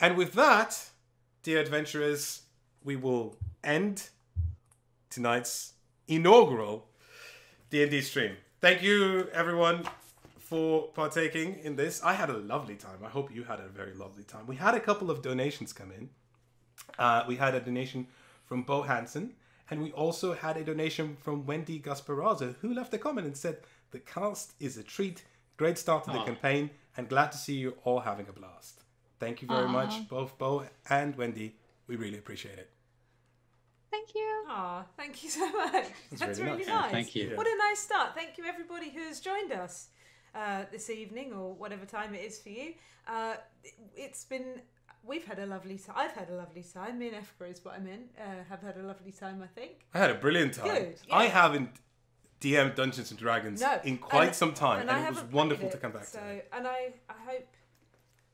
And with that, dear adventurers, we will end tonight's inaugural D&D stream. Thank you, everyone, for partaking in this. I had a lovely time. I hope you had a very lovely time. We had a couple of donations come in. We had a donation from Bo Hansen, and we also had a donation from Wendy Gasparazzo, who left a comment and said, "The cast is a treat. Great start to the campaign, and glad to see you all having a blast." Thank you very much, both Bo and Wendy. We really appreciate it. Thank you. Aw, thank you so much. That's really nice. nice. Thank you. What a nice start. Thank you, everybody who has joined us this evening, or whatever time it is for you. It's been we've had a lovely time. I've had a lovely time. Me and Efka is what I meant. Have had a lovely time, I think. I had a brilliant time. Good, yeah. I haven't DM'd Dungeons and Dragons in quite some time, and it was wonderful to come back to it. And I hope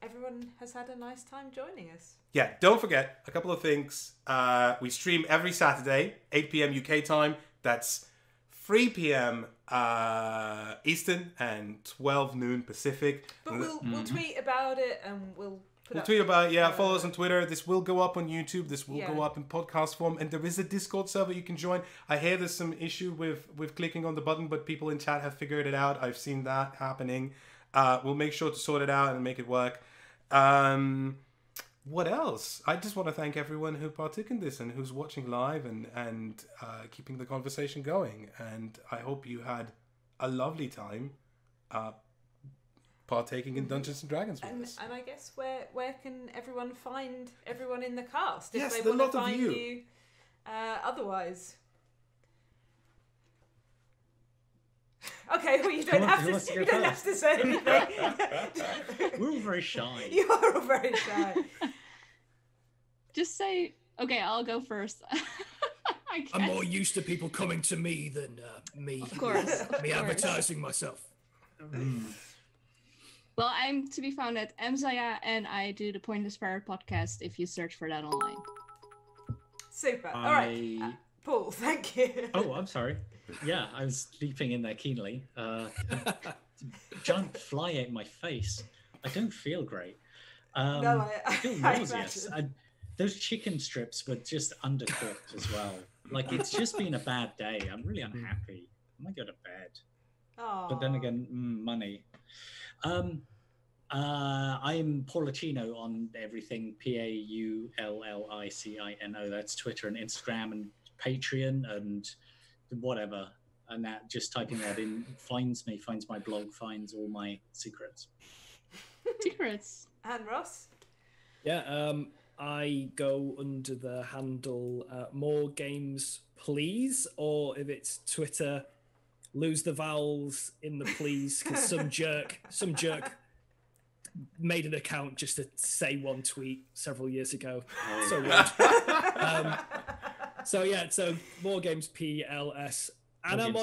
everyone has had a nice time joining us. Yeah, don't forget a couple of things. We stream every Saturday, 8 p.m. UK time. That's 3 p.m. Eastern and 12 noon Pacific. But we'll tweet about it and we'll tweet about it. Follow us on Twitter. This will go up on YouTube. This will go up in podcast form. And there is a Discord server you can join. I hear there's some issue with clicking on the button, but people in chat have figured it out. I've seen that happening. We'll make sure to sort it out and make it work. What else? I just want to thank everyone who partook in this and who's watching live and keeping the conversation going. And I hope you had a lovely time partaking in Dungeons and Dragons with us. And I guess where can everyone find everyone in the cast if Yes, they the want to lot of find you. you otherwise? Okay, well you don't have to say anything. We're all very shy. You are all very shy. Just say, okay, I'll go first. I'm more used to people coming to me than me. Of course. Me advertising myself. Well, I'm to be found at Mzaya, and I do the Pointless Parrot podcast if you search for that online. Super. All right. Paul, thank you. Oh, I'm sorry. Yeah, I was leaping in there keenly. Giant fly ate my face. I don't feel great. No, I feel nauseous. Those chicken strips were just undercooked as well. Like, it's just been a bad day. I'm really unhappy. I might go to bed. Aww. But then again, money. I'm Paulacino on everything. PAULLICINO. That's Twitter and Instagram and Patreon and whatever. And that, just typing that in, finds my blog, finds all my secrets. Secrets. And Ross? Yeah, I go under the handle More Games Please, or if it's Twitter, lose the vowels in the please, because some jerk made an account just to say one tweet several years ago. So weird. So More Games PLS. And I'm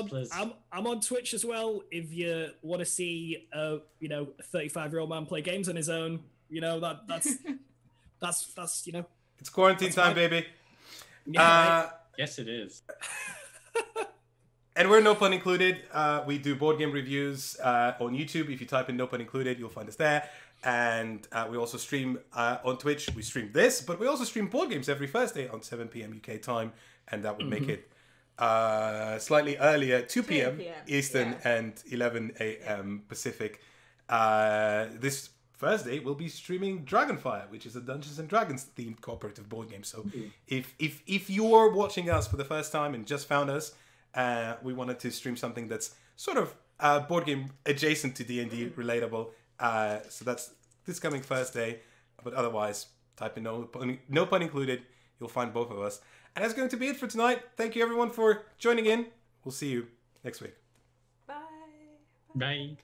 on Twitch as well. If you want to see a 35-year-old man play games on his own, that's it's quarantine time, baby. Yeah, yes, it is. And we're No Pun Included. We do board game reviews on YouTube. If you type in No Pun Included, you'll find us there. And we also stream on Twitch. We stream this, but we also stream board games every Thursday on 7 p.m. UK time. And that would make it slightly earlier, 2 p.m. Eastern and 11 a.m. Pacific. This Thursday, we'll be streaming Dragonfire, which is a Dungeons and Dragons themed cooperative board game. So if you're watching us for the first time and just found us, we wanted to stream something that's sort of board game adjacent to D&D relatable. So that's this coming Thursday. But otherwise, type in no pun included. You'll find both of us. And that's going to be it for tonight. Thank you everyone for joining in. We'll see you next week. Bye. Bye.